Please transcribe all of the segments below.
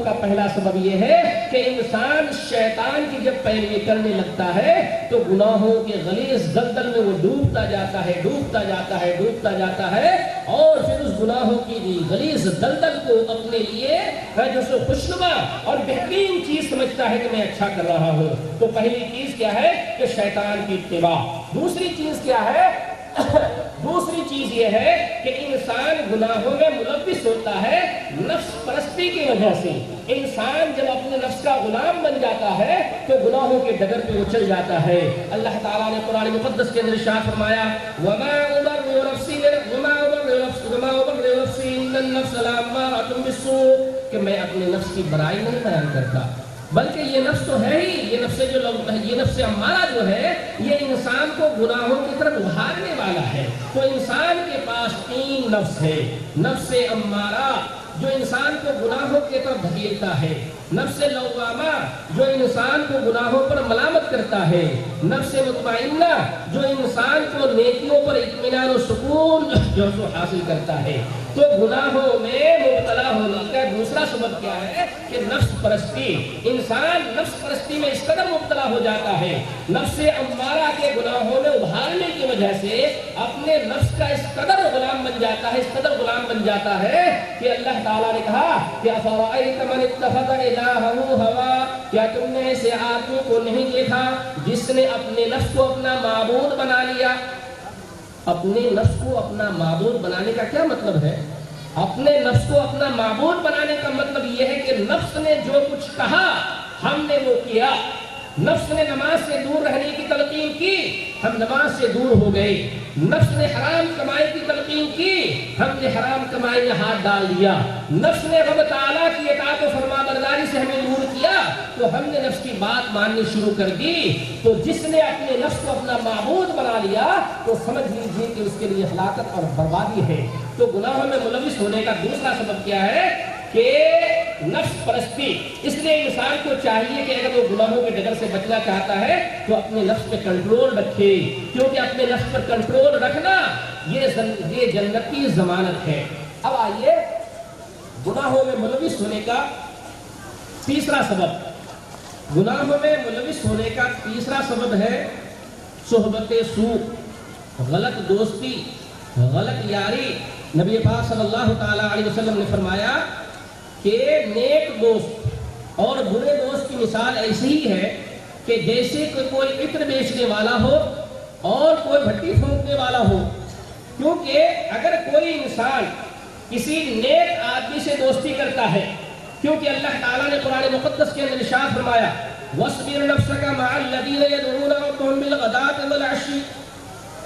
کا پہلا سبب یہ ہے کہ انسان شیطان کی جب پیروی کرنے لگتا ہے تو گناہوں کے غلیظ دلدل میں وہ ڈوبتا جاتا ہے اور پھر اس گناہوں کی غلیظ دلدل کو اپنے لیے جو سو خوشنما اور بہترین چیز سمجھتا ہے کہ میں اچھا کر رہا ہوں۔ تو پہلی چیز کیا ہے کہ شیطان کی اتباع۔ دوسری چیز کیا ہے؟ دوسری چیز یہ ہے کہ انسان گناہوں میں ملوث ہوتا ہے نفس پرستی کی وجہ سے۔ انسان جب اپنے نفس کا غلام بن جاتا ہے تو گناہوں کے ڈگر پہ وہ چل جاتا ہے۔ اللہ تعالیٰ نے قرآن مقدس کے اندر ارشاد فرمایا وَمَا أُبَرِّئُ نَفْسِي إِنَّ النَّفْسَ لَأَمَّارَةٌ بِالسُّوءِ کہ میں اپنے نفس کی برائی نہیں بیان کرتا، بلکہ یہ نفس تو ہے ہی، یہ نفس امارہ جو ہے یہ انسان کو گناہوں کی طرف ابھارنے والا ہے۔ تو انسان کے پاس تین نفس ہے۔ نفس امارہ جو انسان کو گناہوں کی طرف دھکیلتا ہے، نفس لوامہ جو انسان کو گناہوں پر ملامت کرتا ہے، نفس مطمئنہ جو انسان کو نیکیوں پر اطمینان و سکون جو حاصل کرتا ہے۔ تو گناہوں میں مبتلا ہونے کا دوسرا سبب کیا ہے کہ نفس پرستی۔ انسان نفس پرستی میں اس قدر مبتلا ہو جاتا ہے، نفس امارہ کے گناہوں میں ابھارنے کی وجہ سے اپنے نفس کا اس قدر غلام بن جاتا ہے کہ اللہ تعالیٰ نے کہا کہ افرأیت من اتخذ الہہ ہوا، کیا تم نے ایسے آدمی کو نہیں دیکھا جس نے اپنے نفس کو اپنا معبود بنا لیا؟ اپنے نفس کو اپنا معبود بنانے کا کیا مطلب ہے؟ اپنے نفس کو اپنا معبود بنانے کا مطلب یہ ہے کہ نفس نے جو کچھ کہا ہم نے وہ کیا۔ نفس نے نماز سے دور رہنے کی تلقین کی، ہم نماز سے دور ہو گئے۔ نفس نے حرام کمائی کی تلقین کی، ہم نے حرام کمائی میں ہاتھ ڈال دیا۔ نفس نے رب تعالیٰ کی اطاعت و فرما برداری سے ہمیں دور کیا تو ہم نے نفس کی بات ماننی شروع کر دی۔ تو جس نے اپنے نفس کو اپنا معبود بنا لیا تو سمجھ لیجیے کہ اس کے لیے ہلاکت اور بربادی ہے۔ تو گناہوں میں ملوث ہونے کا دوسرا سبب کیا ہے کہ نفس پرستی۔ اس لیے انسان کو چاہیے کہ اگر وہ گناہوں کے ڈگر سے بچنا چاہتا ہے تو اپنے نفس پہ کنٹرول رکھے، کیونکہ اپنے نفس پر کنٹرول رکھنا یہ جنت کی ضمانت ہے۔ اب آئیے گناہوں میں ملوث ہونے کا تیسرا سبب۔ گناہوں میں ملوث ہونے کا تیسرا سبب ہے صحبت سوء، غلط دوستی، غلط یاری۔ نبی پاک صلی اللہ تعالیٰ علیہ وسلم نے فرمایا کہ نیک دوست اور برے دوست کی مثال ایسی ہی ہے کہ جیسے کہ کوئی عطر بیچنے والا ہو اور کوئی بھٹی پھونکنے والا ہو۔ کیونکہ اگر کوئی انسان کسی نیک آدمی سے دوستی کرتا ہے، کیونکہ اللہ تعالیٰ نے قرآن مقدس کے اندر ارشاد فرمایا وَاصْبِرْ نَفْسَكَ مَعَ الَّذِينَ يَدْعُونَ رَبَّهُم بِالْغَدَاةِ وَالْعَشِيِّ۔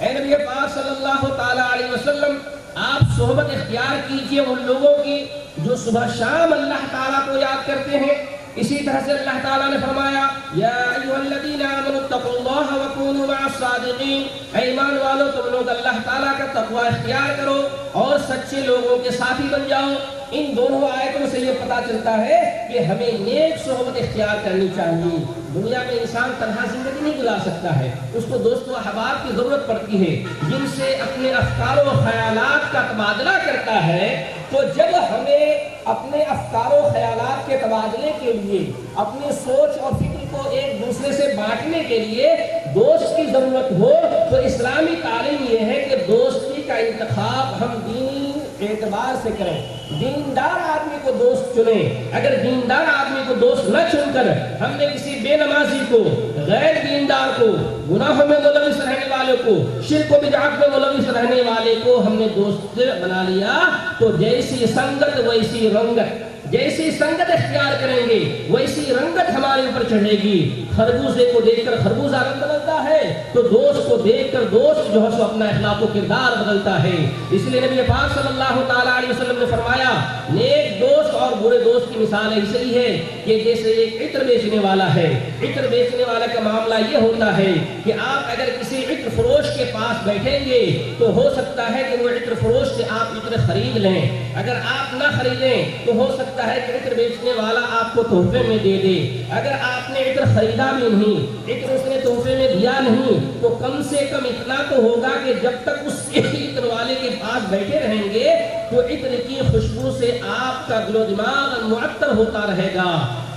اے نبی پاک صلی اللہ تعالیٰ علیہ وسلم، آپ صحبت اختیار کیجئے ان لوگوں کی جو صبح شام اللہ تعالیٰ کو یاد کرتے ہیں۔ اسی طرح سے اللہ تعالیٰ نے فرمایا یا ایھا الذین آمنوا اتقوا اللہ وکونوا مع الصادقین، اے ایمان والو تم لوگ اللہ تعالیٰ کا تقوی اختیار کرو اور سچے لوگوں کے ساتھی بن جاؤ۔ ان دونوں آیتوں سے یہ پتہ چلتا ہے کہ ہمیں نیک صحبت اختیار کرنی چاہیے۔ دنیا میں انسان تنہا زندگی نہیں گزار سکتا ہے، اس کو دوست و احباب کی ضرورت پڑتی ہے جن سے اپنے افکار و خیالات کا تبادلہ کرتا ہے۔ تو جب ہمیں اپنے افکار و خیالات کے تبادلے کے لیے، اپنی سوچ اور فکر کو ایک دوسرے سے بانٹنے کے لیے دوست کی ضرورت ہو تو اسلامی تعلیم یہ ہے کہ دوستی کا انتخاب ہم دینی اعتبار سے کریں، دیندار آدمی کو دوست چنیں۔ اگر دیندار آدمی کو دوست نہ چن کر ہم نے کسی بے نمازی کو، غیر دیندار کو، گناہوں میں ملوث رہنے والے کو، شرک و بدعت میں ملوث رہنے والے کو ہم نے دوست بنا لیا تو جیسی سنگت ویسی رنگت، جیسی سنگت اختیار کریں گے ویسی رنگت ہمارے اوپر چڑھے گی۔ خربوزے کو دیکھ کر خربوزہ رنگ بدلتا ہے تو دوست کو دیکھ کر دوست جو ہے سو اپنا اخلاق و کردار بدلتا ہے۔ اس لیے نبی پاک صلی اللہ تعالیٰ علیہ وسلم نے فرمایا نیک دوست اور برے دوست کی مثال ایسی ہے کہ جیسے ایک عطر بیچنے والا ہے۔ عطر بیچنے والا کا معاملہ یہ ہوتا ہے کہ آپ اگر کسی عطر فروش کے پاس بیٹھیں گے تو ہو سکتا ہے کہ وہ عطر فروش سے آپ عطر خرید لیں، اگر آپ نہ خریدیں تو ہو سکتا ہے کہ عطر بیچنے والا آپ کو تحفے میں دے دے، اگر آپ نے عطر خریدا بھی نہیں، عطر اس نے تحفے میں دیا نہیں، تو کم سے کم اتنا تو ہوگا کہ جب تک اس عطر والے کے پاس بیٹھے رہیں گے تو عطر کی خوشبو سے آپ کا دل و دماغ معطر ہوتا رہے گا،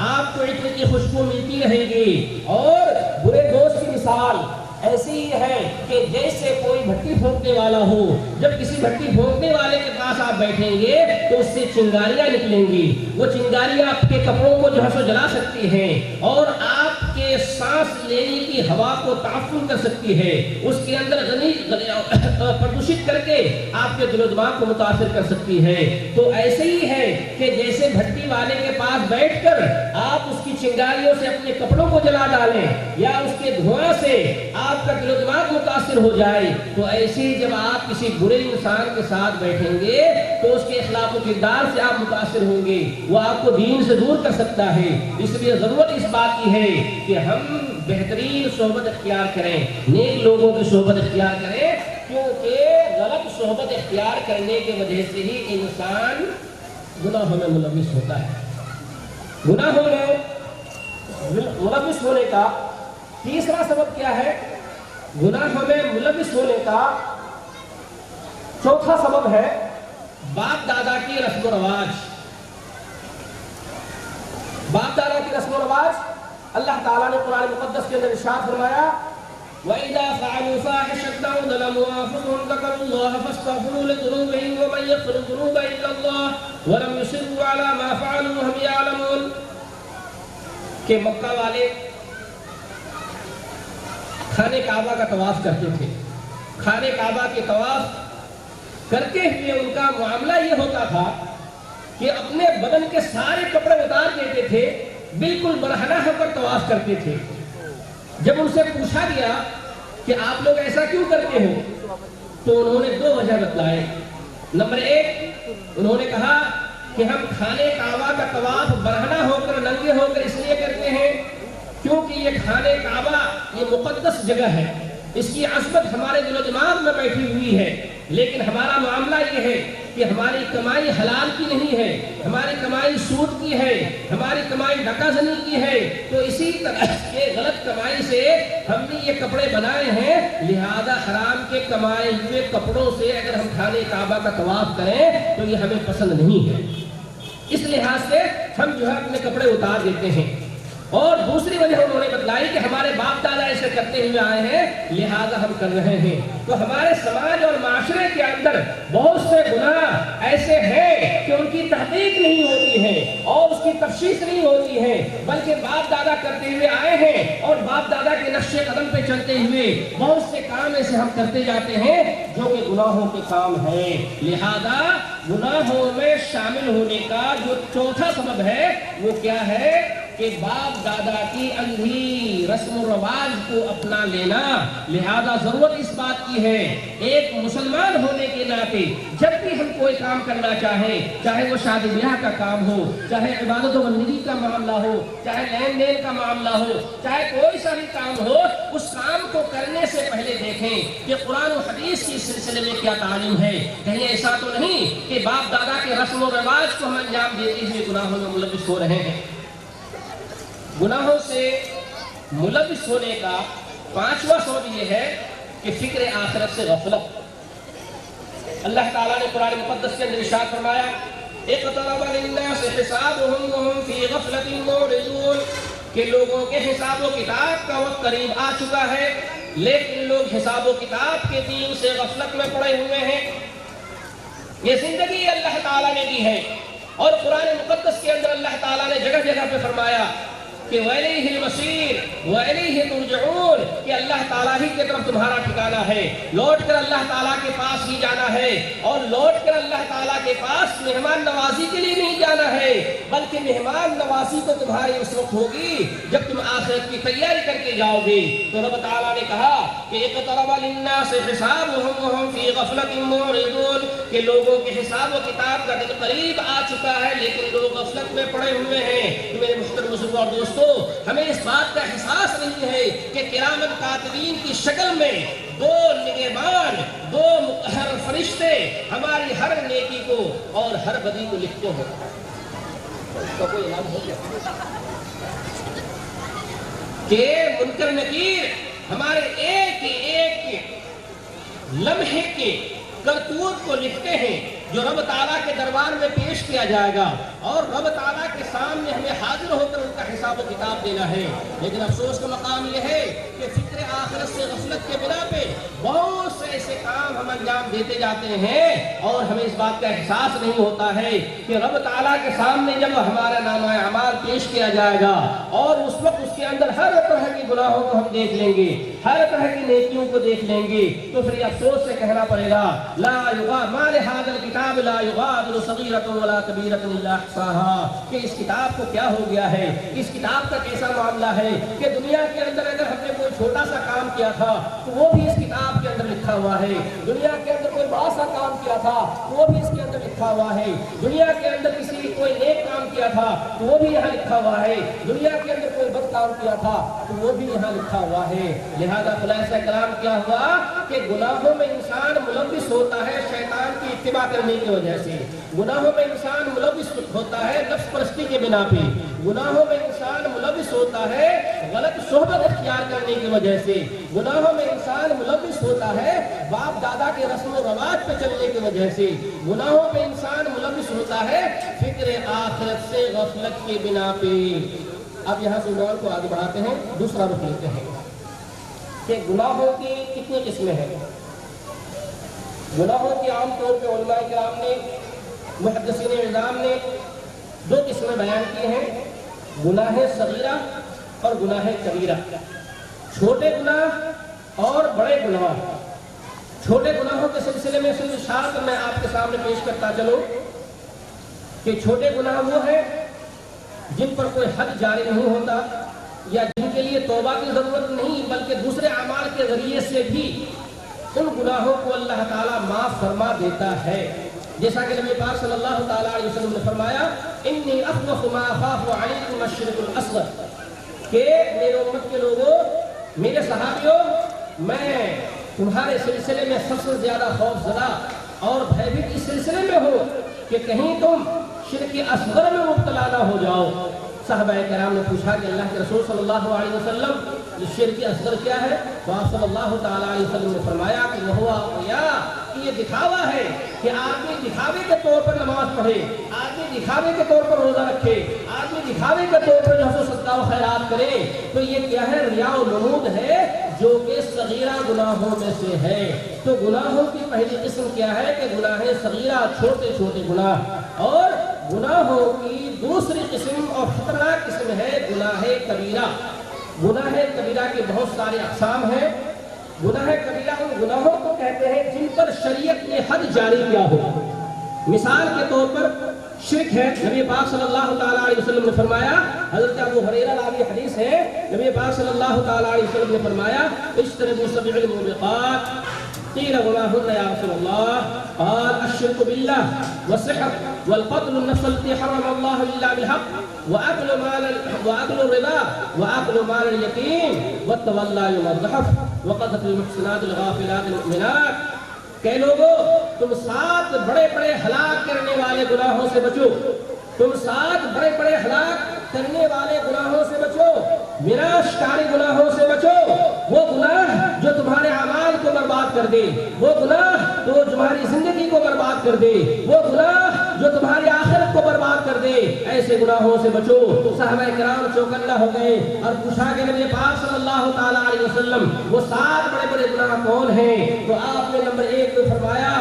آپ کو عطر کی خوشبو ملتی رہے گی۔ اور برے دوست کی مثال ایسی ہی ہے کہ جیسے کوئی بھٹی پھونکنے والا ہو، جب کسی بھٹی پھونکنے والے کے پاس آپ بیٹھیں گے تو اس سے چنگاریاں نکلیں گی، وہ چنگاریاں آپ کے کپڑوں کو جو ہے سو جلا سکتی ہیں اور آپ کے سانس لینے کی ہوا کو تعفن کر سکتی ہے، اس کے اندر پردوشت کر کے آپ کے دل و دماغ کو متاثر کر سکتی ہے۔ تو ایسے ہی ہے کہ جیسے بھٹی والے کے پاس بیٹھ کر آپ اس کی چنگاریوں سے اپنے کپڑوں کو جلا ڈالیں یا اس کے دھواں سے آپ کا دل و دماغ متاثر ہو جائے، تو ایسے ہی جب آپ کسی برے انسان کے ساتھ بیٹھیں گے تو اس کے اخلاق و کردار سے آپ متاثر ہوں گے، وہ آپ کو دین سے دور کر سکتا ہے۔ اس لیے ضرورت اس بات کی ہے کہ ہم بہترین صحبت اختیار کریں، نیک لوگوں کی صحبت اختیار کریں، کیونکہ غلط صحبت اختیار کرنے کی وجہ سے ہی انسان گناہوں میں ملوث ہوتا ہے۔ گناہوں میں ملوث ہونے کا تیسرا سبب کیا ہے؟ گناہوں میں ملوث ہونے کا چوتھا سبب ہے باپ دادا کی رسم و رواج۔ باپ دادا کی رسم و رواج اللہ تعالیٰ نے قرآن مقدس کے اندر ارشاد فرمایا، وَإِذَا فَعَلُوا فَاحِشَةً أَوْ ظَلَمُوا أَنفُسَهُمْ ذَكَرُوا اللَّهَ فَاسْتَغْفَرُوا لِذُنُوبِهِمْ وَمَن يَغْفِرُ الذُّنُوبَ إِلَّا اللَّهُ وَلَمْ يُصِرُّوا عَلَى مَا فَعَلُوا وَهُمْ يَعْلَمُونَ کہ مکہ والے خانہ کعبہ کا طواف کرتے تھے، خانہ کعبہ کے طواف کرتے ہوئے ان کا معاملہ یہ ہوتا تھا کہ اپنے بدن کے سارے کپڑے اتار دیتے تھے، بالکل برہنہ ہو کر طواف کرتے تھے۔ جب ان سے پوچھا گیا کہ آپ لوگ ایسا کیوں کرتے ہو تو انہوں نے دو وجہ بتلائے۔ نمبر ایک، انہوں نے کہا کہ ہم خانہ کعبہ کا طواف برہنہ ہو کر ننگے ہو کر اس لیے کرتے ہیں کیونکہ یہ خانہ کعبہ یہ مقدس جگہ ہے، اس کی عظمت ہمارے دل و دماغ میں بیٹھی ہوئی ہے، لیکن ہمارا معاملہ یہ ہے کہ ہماری کمائی حلال کی نہیں ہے، ہماری کمائی سود کی ہے، ہماری کمائی ڈکا زنی کی ہے، تو اسی طرح کے غلط کمائی سے ہم نے یہ کپڑے بنائے ہیں، لہذا حرام کے کمائے ہوئے کپڑوں سے اگر ہم خانہ کعبہ کا طواف کریں تو یہ ہمیں پسند نہیں ہے، اس لحاظ سے ہم جو ہے اپنے کپڑے اتار دیتے ہیں۔ اور دوسری وجہ انہوں نے بتلائی کہ ہمارے باپ دادا ایسے کرتے ہوئے آئے ہیں لہذا ہم کر رہے ہیں۔ تو ہمارے سماج اور معاشرے کے اندر بہت سے گناہ ایسے ہیں کہ ان کی تحقیق نہیں ہوتی ہے اور اس کی تفشیش نہیں ہوتی ہے، بلکہ باپ دادا کرتے ہوئے آئے ہیں اور باپ دادا کے نقش قدم پہ چلتے ہوئے بہت سے کام ایسے ہم کرتے جاتے ہیں جو کہ گناہوں کے کام ہیں۔ لہذا گناہوں میں شامل ہونے کا جو چوتھا سبب ہے وہ کیا ہے کہ باپ دادا کی اندھی رسم و رواج کو اپنا لینا۔ لہذا ضرورت اس بات کی ہے ایک مسلمان ہونے کے ناطے جب بھی ہم کوئی کام کرنا چاہے وہ شادی بیاہ کا کام ہو، چاہے عبادت و بندگی کا معاملہ ہو، چاہے لین دین کا معاملہ ہو، چاہے کوئی سا بھی کام ہو، اس کام کو کرنے سے پہلے دیکھیں کہ قرآن و حدیث کی سلسلے میں کیا تعلیم ہے۔ کہیں ایسا تو نہیں کہ باپ دادا کے رسم و رواج کو ہم انجام دیتے ہوئے گناہوں میں ملوث ہو رہے ہیں۔ گناہوں سے ملوث ہونے کا پانچواں سبب یہ ہے کہ فکر آخرت سے غفلت۔ اللہ تعالیٰ نے قرآن مقدس کے اندر ارشاد فرمایا، اقترب للناس حسابهم وهم في غفلة معرضون کہ لوگوں کے حساب و کتاب کا وقت قریب آ چکا ہے لیکن لوگ حساب و کتاب کے دین سے غفلت میں پڑے ہوئے ہیں۔ یہ زندگی اللہ تعالیٰ نے دی ہے اور قرآن مقدس کے اندر اللہ تعالیٰ نے جگہ جگہ پہ فرمایا کہ وَإِلَيْهِ الْمَصِيرُ وَإِلَيْهِ تُرْجَعُونَ کہ اللہ تعالیٰ ہی کی طرف تمہارا ٹھکانہ ہے، لوٹ کر اللہ تعالیٰ کے پاس ہی جانا ہے، اور لوٹ کر اللہ تعالیٰ کے پاس مہمان نوازی کے لیے نہیں جانا ہے بلکہ مہمان نوازی تو تمہاری اس وقت ہوگی جب تم آخرت کی تیاری کر کے جاؤ گے۔ تو رب تعالیٰ نے کہا کہ اقترب للناس حسابهم وهم في غفلة معرضون کہ لوگوں کے حساب و کتاب کا دن قریب آ چکا ہے لیکن لوگ غفلت میں پڑے ہوئے ہیں۔ تو میرے محترم بزرگوں اور دوستو، ہمیں اس بات کا احساس نہیں ہے کہ کرامن کاتبین کی شکل میں دو نگہبان، دو فرشتے ہماری ہر نیکی کو اور ہر بدی کو لکھتے ہیں۔ اس کا کوئی علاج ہو گیا کہ منکر نکیر ہمارے ایک لمحے کے کرتوت کو لکھتے ہیں جو رب تعالیٰ کے دربار میں پیش کیا جائے گا اور رب تعالیٰ کے سامنے ہمیں حاضر ہو کر ان کا حساب و کتاب دینا ہے. لیکن افسوس کا مقام یہ ہے کہ فکر آخرت سے غفلت کے بنا پہ بہت سے ایسے کام ہم انجام دیتے جاتے ہیں اور ہمیں اس بات کا احساس نہیں ہوتا ہے کہ رب تعالیٰ کے سامنے جب ہمارا نامہ اعمال پیش کیا جائے گا اور اس وقت اس کے اندر ہر طرح کے گناہوں کو ہم دیکھ لیں گے, ہر طرح کی نیکیوں کو دیکھ لیں گے, تو پھر افسوس سے کہنا پڑے گا لا ما لهذا الكتاب لا يغادر صغيرة ولا كبيرة الا احصاها, کہ اس کتاب کو کیا ہو گیا ہے, اس کتاب کا کیسا معاملہ ہے کہ دنیا کے اندر اگر ہم نے کوئی چھوٹا سا کام کیا تھا تو وہ بھی اس کتاب کے اندر لکھا ہوا ہے, دنیا کے اندر کوئی بڑا سا کام کیا تھا وہ بھی اس کے اندر لکھا ہوا ہے, دنیا کے اندر کسی نے کوئی نیک کام کیا تھا تو وہ بھی یہاں لکھا ہوا ہے, دنیا کے اندر کوئی بد کام کیا تھا تو وہ بھی یہاں لکھا ہوا ہے. لہذا خلاصہ کلام کیا ہوا کہ گناہوں میں انسان ملوث ہوتا ہے شیطان کی اتباع کرنے کی وجہ سے, گناہوں میں انسان ملوث ہوتا ہے نفس پرستی کے بنا پہ, گناہوں میں انسان ملوث ہوتا ہے غلط صحبت اختیار کرنے کی وجہ سے, گناہوں میں انسان ملوث ہوتا ہے باپ دادا کے رسم و رواج پہ چلنے کی وجہ سے, گناہوں میں انسان ملوث ہوتا ہے فکر آخرت سے غفلت کے بنا پہ. اب یہاں سے عنوان کو آگے بڑھاتے ہیں, دوسرا رخ لیتے ہیں کہ گناہوں کی کتنی قسمیں ہیں. گناہوں کی عام طور پہ علماء کرام نے محدثین اعظام نے دو قسمیں بیان کی ہیں, گناہ صغیرہ اور گناہ کبیرہ, چھوٹے گناہ اور بڑے گناہ. چھوٹے گناہوں کے سلسلے میں صرف اشارت میں آپ کے سامنے پیش کرتا چلوں کہ چھوٹے گناہ وہ ہیں جن پر کوئی حد جاری نہیں ہوتا یا جن کے لیے توبہ کی ضرورت نہیں بلکہ دوسرے اعمال کے ذریعے سے بھی ان گناہوں کو اللہ تعالیٰ معاف فرما دیتا ہے. جیسا کہ نبی پاک صلی اللہ تعالیٰ علیہ وسلم نے فرمایا انی اخوف ما اخاف علیکم الشرک الاصغر, کہ میرے امت کے لوگوں, میرے صحابیوں, میں تمہارے سلسلے میں سب سے زیادہ خوف زدہ اور بھیبھیت اس سلسلے میں ہو کہ کہیں تم شرک اصغر میں مبتلا نہ ہو جاؤ. صحابہ کرام نے پوچھا کہ اللہ کے رسول صلی اللہ علیہ وسلم شرک اصغر کیا ہے, تو آپ صلی اللہ تعالیٰ علیہ وسلم نے فرمایا کہ کہ یہ دکھاوا ہے کہ آدمی دکھاوے کے طور پر نماز پڑھے, آدمی دکھاوے کے طور پر روزہ رکھے, آدمی دکھاوے کے طور پر جو صدقہ و خیرات کرے, تو یہ کیا ہے, ریا و نمود ہے جو کہ صغیرہ گناہوں میں سے ہے. تو گناہوں کی پہلی قسم کیا ہے کہ گناہ صغیرہ, چھوٹے چھوٹے گناہ, اور گناہوں کی دوسری قسم اور خطرناک قسم ہے گناہ کبیرہ. گناہ کبیرہ کے بہت سارے اقسام ہیں. گناہ کبیرہ ان گناہوں کو کہتے ہیں جن پر شریعت نے حد جاری کیا ہو. مثال کے طور پر شرک ہے. نبی پاک صلی اللہ تعالیٰ علیہ وسلم نے فرمایا, حضرت ابو ہریرہ راوی حدیث ہے, نبی پاک صلی اللہ تعالیٰ علیہ وسلم نے فرمایا اجتنبوا سبع الموبقات, قیل وما هن یا رسول اللہ, قال الشرک باللہ والسحر والقتل النفس التي حرم الله الا بالحق واكل الربا واكل مال اليتيم والتولى يوم الزحف وقذف المحصنات الغافلات المؤمنات. کہ لوگوں تم 7 بڑے بڑے ہلاک کرنے والے گناہوں سے بچو, تم 7 بڑے بڑے ہلاک کرنے والے گناہوں سے بچو, وناشکاری گناہوں سے بچو. وہ گناہ جو تمہارے اعمال کو برباد کر دے, وہ گناہ جو تمہاری زندگی کو برباد کر دے, وہ گناہ جو تمہاری آخرت کو برباد کر دے, ایسے گناہوں سے بچو. صحابہ کرام چوکنا ہو گئے اور پوچھا کہ نبی پاک صلی اللہ تعالیٰ علیہ وسلم وہ 7 بڑے بڑے گناہ کون ہیں؟ تو آپ نے نمبر 1 پہ فرمایا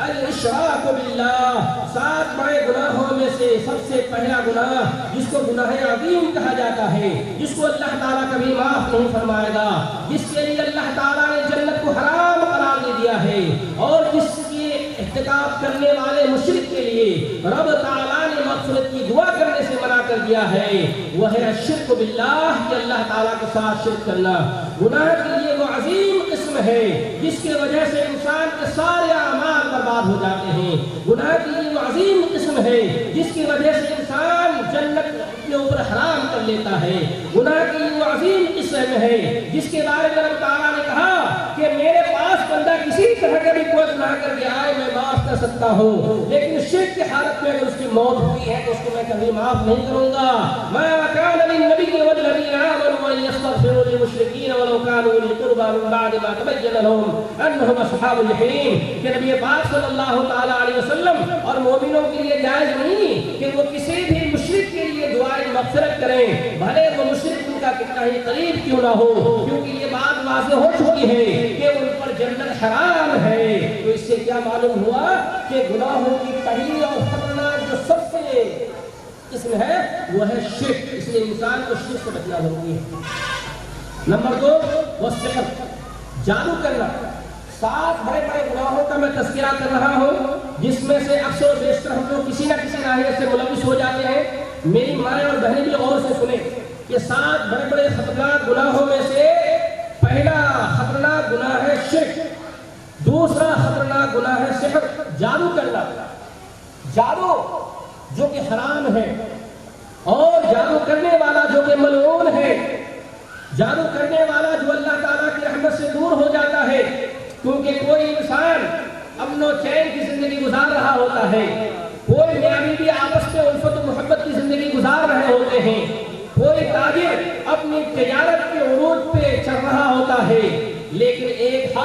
الاشراک باللہ. 7 بڑے گناہوں میں سے سب سے پہلا گناہ جس کو گناہ عظیم کہا جاتا ہے, جس کو اللہ تعالیٰ کبھی معاف نہیں فرمائے گا, جس کے لیے اللہ تعالیٰ نے جنت کو حرام قرار دے دیا ہے, اور جس کے ارتکاب کرنے والے مشرک کے لیے رب تعالیٰ نے مغفرت کی دعا کرنے سے منع کر دیا ہے, وہ ہے الشرک باللہ, کہ اللہ تعالیٰ کے ساتھ شرک کرنا. گناہ کے لیے وہ عظیم قسم ہے جس کی وجہ سے انسان کے سارے اعمال برباد ہو جاتے ہیں. گناہ کے لیے وہ عظیم قسم ہے جس کی وجہ سے انسان جنت کے اوپر حرام کر لیتا ہے. گناہ کے لیے وہ عظیم قسم ہے جس کے بارے میں اللہ تعالیٰ نے کہا کہ میرے پاس بندہ کسی طرح کا بھی کوئی گناہ کر کے آئے میں معاف کر سکتا ہوں، لیکن شرک کی حالت میں اگر اس کی موت ہوئی ہے تو اس کو میں کبھی معاف نہیں کروں گا۔ ما كان للنبي والذين آمنوا أن يستغفروا للمشركين ولو كانوا أولي قربى من بعد ما تبين لهم أنهم أصحاب الجحيم، کہ نبی پاک صلی اللہ تعالیٰ علیہ وسلم اور مومنوں کے لیے جائز نہیں کہ وہ کسی بھی مشرک کے لیے دعائیں مغفرت کریں، بھلے وہ مشرک ان کا کتنا ہی قریب کیوں نہ ہو، کیونکہ یہ بات واضح ہو چکی ہے کہ ان پر جنت حرام ہے۔ تو اس سے کیا معلوم ہوا کہ گناہوں کی پہلی اور خطرناک جو سب سے قسم ہے وہ ہے شرک، اس لیے انسان کو شرک سے بچنا ضروری ہے۔ نمبر 2 وہ سحر، جادو کرنا۔ 7 بڑے بڑے گناہوں کا میں تذکرہ کر رہا ہوں جس میں سے اکثر و بیشتر ہم لوگ کسی نہ کسی ناحیے سے ملوث ہو جاتے ہیں۔ میری مائیں اور بہنیں بھی غور سے سنیں کہ 7 بڑے بڑے خطرناک گناہوں میں سے پہلا خطرناک گناہ ہے شرک، دوسرا خطرناک گناہ ہے سحر، جادو کرنا۔ جادو جو کہ حرام ہے اور جادو کرنے والا جو کہ ملعون ہے، جادو کرنے والا جو اللہ تعالیٰ کی رحمت سے دور ہو جاتا ہے، کیونکہ کوئی انسان امن و چین کی زندگی گزار رہا ہوتا ہے، کوئی میاں بیوی آپس میں الفت و محبت کی زندگی گزار رہے ہوتے ہیں، کوئی تاجر اپنی تجارت کے عروج پہ چل رہا ہوتا ہے، لیکن ایک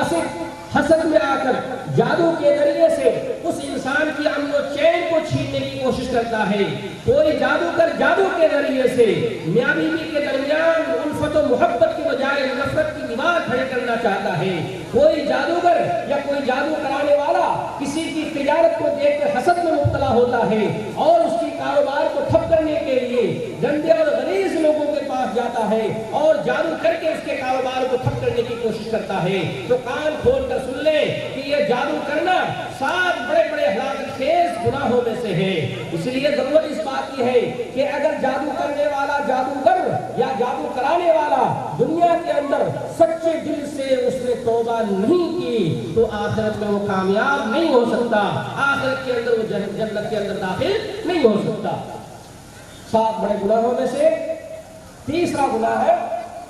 حسد میں آ کر جادو کے ذریعے سے اس انسان کی امن و چین کو چھیننے کی کوشش کرتا ہے۔ کوئی جادوگر جادو کے ذریعے سے میاں بیوی کے درمیان الفت و محبت کی بجائے نفرت کی دیوار کھڑے کرنا چاہتا ہے۔ کوئی جادوگر یا کوئی جادو کرانے والا کسی کی تجارت کو دیکھ کر حسد میں مبتلا ہوتا ہے اور اس کی کاروبار کو ٹھپ کرنے کے لیے گندے اور غلیظ لوگوں کے پاس جاتا ہے اور جادو کر کے اس کے کاروبار کو ٹھپ کرنے کی کوشش کرتا ہے۔ تو کان کھول کر سن لیں کہ یہ جادو کرنا 7 بڑے بڑے ہلاکت خیز گناہوں میں سے ہے۔ اس لیے ضرورت اس بات کی ہے کہ اگر جادو کرنے والا جادوگر یا جادو کرانے والا دنیا کے اندر سچے دل سے اس نے توبہ نہیں کی تو آخرت میں وہ کامیاب نہیں ہو سکتا، آخرت کے اندر وہ جنت کے اندر داخل نہیں ہو سکتا۔ 7 بڑے گناہوں میں سے تیسرا گناہ ہے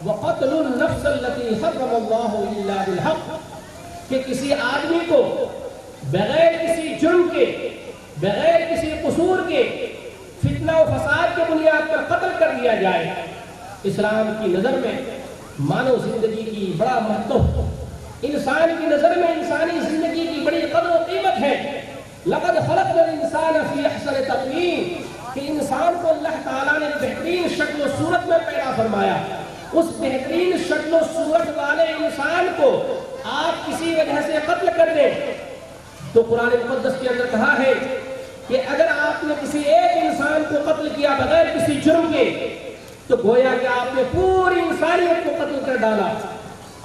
وَقَتْلُ النَّفْسَ الَّتِي حَرَّمَ اللَّهُ إِلَّا بِالْحَقِّ، کہ کسی آدمی کو بغیر کسی جرم کے، بغیر کسی قصور کے فتنہ و فساد کے بنیاد پر قتل کر دیا جائے۔ اسلام کی نظر میں مانو زندگی کی بڑا مہتو، انسان کی نظر میں انسانی زندگی کی بڑی قدر و قیمت ہے۔ لَقَدْ خَلَقْنَا الْإِنسَانَ فِي أَحْسَنِ تَقْوِيمٍ، کہ انسان کو اللہ تعالیٰ نے بہترین شکل و صورت میں پیدا فرمایا۔ اس بہترین شکل و صورت والے انسان کو آپ کسی وجہ سے قتل کر دیں تو قرآن مقدس کے اندر کہا ہے کہ اگر آپ نے کسی ایک انسان کو قتل کیا بغیر کسی جرم کے تو گویا کہ آپ نے پوری انسانیت کو قتل کر ڈالا،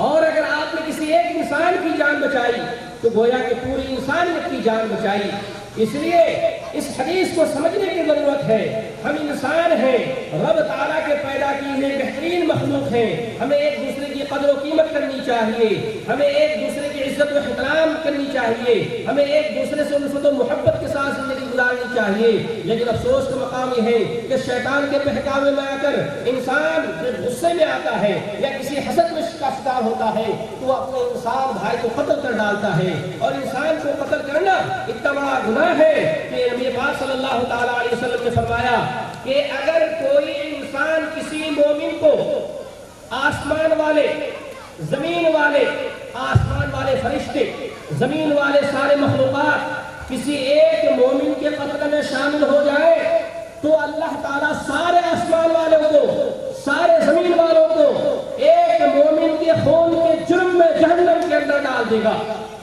اور اگر آپ نے کسی ایک انسان کی جان بچائی تو گویا کہ پوری انسانیت کی جان بچائی۔ اس لیے اس حدیث کو سمجھنے کی ضرورت ہے۔ ہم انسان ہیں، رب تعالیٰ کے پیدا کی ہوئے بہترین مخلوق ہیں، ہمیں ایک دوسرے کی قدر و قیمت کرنی چاہیے، ہمیں ایک دوسرے کی عزت و احترام کرنی چاہیے، ہمیں ایک دوسرے سے الفت و محبت کے ساتھ زندگی گزارنی چاہیے۔ لیکن افسوس کا مقام یہ ہے کہ شیطان کے بہکاوے میں آ کر انسان جب غصے میں آتا ہے یا کسی حسد میں کا شکار ہوتا ہے تو وہ اپنے انسان بھائی کو قتل کر ڈالتا ہے، اور انسان کو قتل کرنا اتنا بڑا گناہ ہے کہ نبی پاک صلی اللہ تعالیٰ علیہ وسلم نے فرمایا کہ اگر کوئی انسان کسی مومن کو آسمان والے، زمین والے، آسمان والے فرشتے، زمین والے سارے مخلوقات کسی ایک مومن کے قتل میں شامل ہو جائے تو اللہ تعالیٰ سارے آسمان والوں کو، سارے زمین والوں کو ایک مومن کے خون کے جرم میں جہنم کے اندر ڈال دے گا۔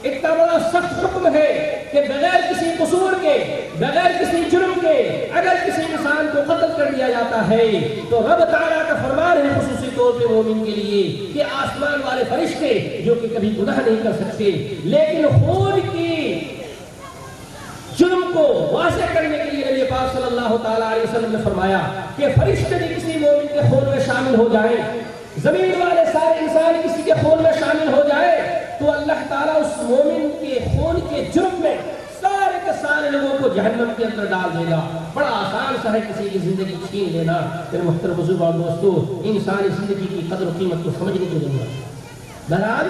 اتنا بڑا سخت حکم ہے کہ بغیر کسی قصور کے، بغیر کسی جرم کے اگر کسی انسان کو قتل کر دیا جاتا ہے تو رب تعالیٰ کا فرمان ہے خصوصی طور پہ مومن کے لیے کہ آسمان والے فرشتے جو کہ کبھی گناہ نہیں کر سکتے لیکن خون کی جرم کو واضح کرنے کے لیے نبی پاک صلی اللہ تعالیٰ علیہ وسلم نے فرمایا کہ فرشتے بھی کسی مومن کے خون میں شامل ہو جائیں، زمین والے سارے انسان کسی کے خون میں شامل ہو جائے تو اللہ تعالیٰ اس مومن کے خون کے جرم میں سارے کے سارے لوگوں کو جہنم کے اندر ڈال دے گا۔ بڑا آسان سا ہے کسی کی زندگی چھین لینا۔ میرے محترم بزرگوں اور دوستو، انسانی زندگی کی قدر و قیمت کو سمجھنے کی ضرورت ہے۔ بہرحال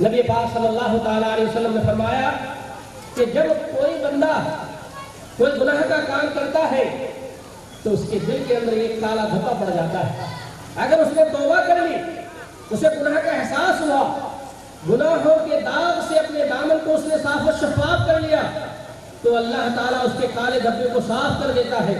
نبی پاک صلی اللہ تعالیٰ علیہ وسلم نے فرمایا کہ جب کوئی بندہ کوئی گناہ کا کام کرتا ہے تو اس کے دل کے اندر ایک کالا دھبا پڑ جاتا ہے. اگر اس نے توبہ کر لی، اسے گناہ کا احساس ہوا، گناہوں کے داغ سے اپنے دامن کو اس نے صاف و شفاف کر لیا، تو اللہ تعالیٰ اس کے کالے دھبے کو صاف کر دیتا ہے.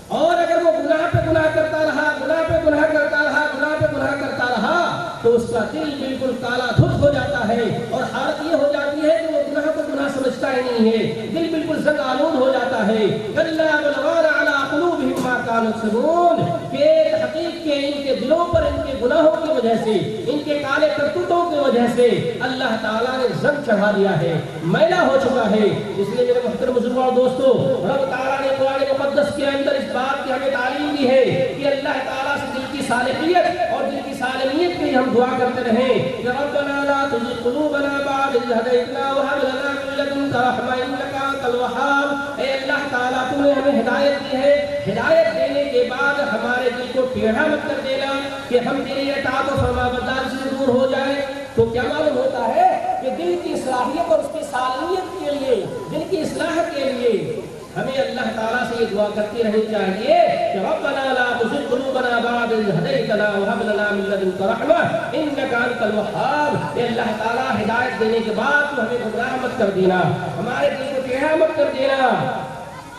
اور اگر وہ گناہ پہ گناہ کرتا رہا، گناہ پہ گناہ کرتا رہا، گناہ پہ گناہ کرتا رہا، تو اس کا دل بالکل کالا دھت ہو جاتا ہے، اور حالت یہ ہو جاتی ہے کہ وہ گناہ کو گناہ سمجھتا ہی نہیں ہے، دل بالکل زنگ آلود ہو جاتا ہے. کلا بل ران علی قلوبہم ما کانوا یکسبون، کہ تحقیق کے ان کے دلوں پر ان کے گناہوں کی وجہ سے، ان کے کالے کرتوتوں کی وجہ سے اللہ تعالیٰ نے زنگ چڑھا دیا ہے، میلا ہو چکا ہے. اس لیے میرے محترم بزرگوں اور دوستو، رب تعالیٰ نے قرآن مقدس کے اندر اس بات کی ہمیں تعلیم دی ہے کہ اللہ تعالیٰ سے دل کی صالحیت اور دل کی سالمیت کے لیے ہم دعا کرتے رہیں کہ ربنا لا تزغ قلوبنا بعد إذ هديتنا وهب لنا من لدنك رحمة إنك أنت الوهاب. اے اللہ تعالیٰ تو نے ہمیں ہدایت دی ہے، ہدایت دینے کے بعد ہمارے دل کو ٹیڑھا مت کر دینا کہ ہم تیری اطاعت و فرمانبرداری سے دور ہو جائیں. تو کیا معلوم ہوتا ہے کہ دل کی صلاحیت اور اس کی سالمیت کے لیے، دل کی اصلاح کے لیے ہمیں اللہ تعالیٰ سے یہ دعا کرتی رہنی چاہیے کہ ربنا لا تزغ قلوبنا بعد إذ هديتنا وهب لنا من لدنك رحمة إنك أنت الوهاب. اے اللہ تعالیٰ ہدایت دینے کے بعد تو ہمیں گمراہ مت کر دینا، ہمارے دل کو ٹیڑھا مت کر دینا.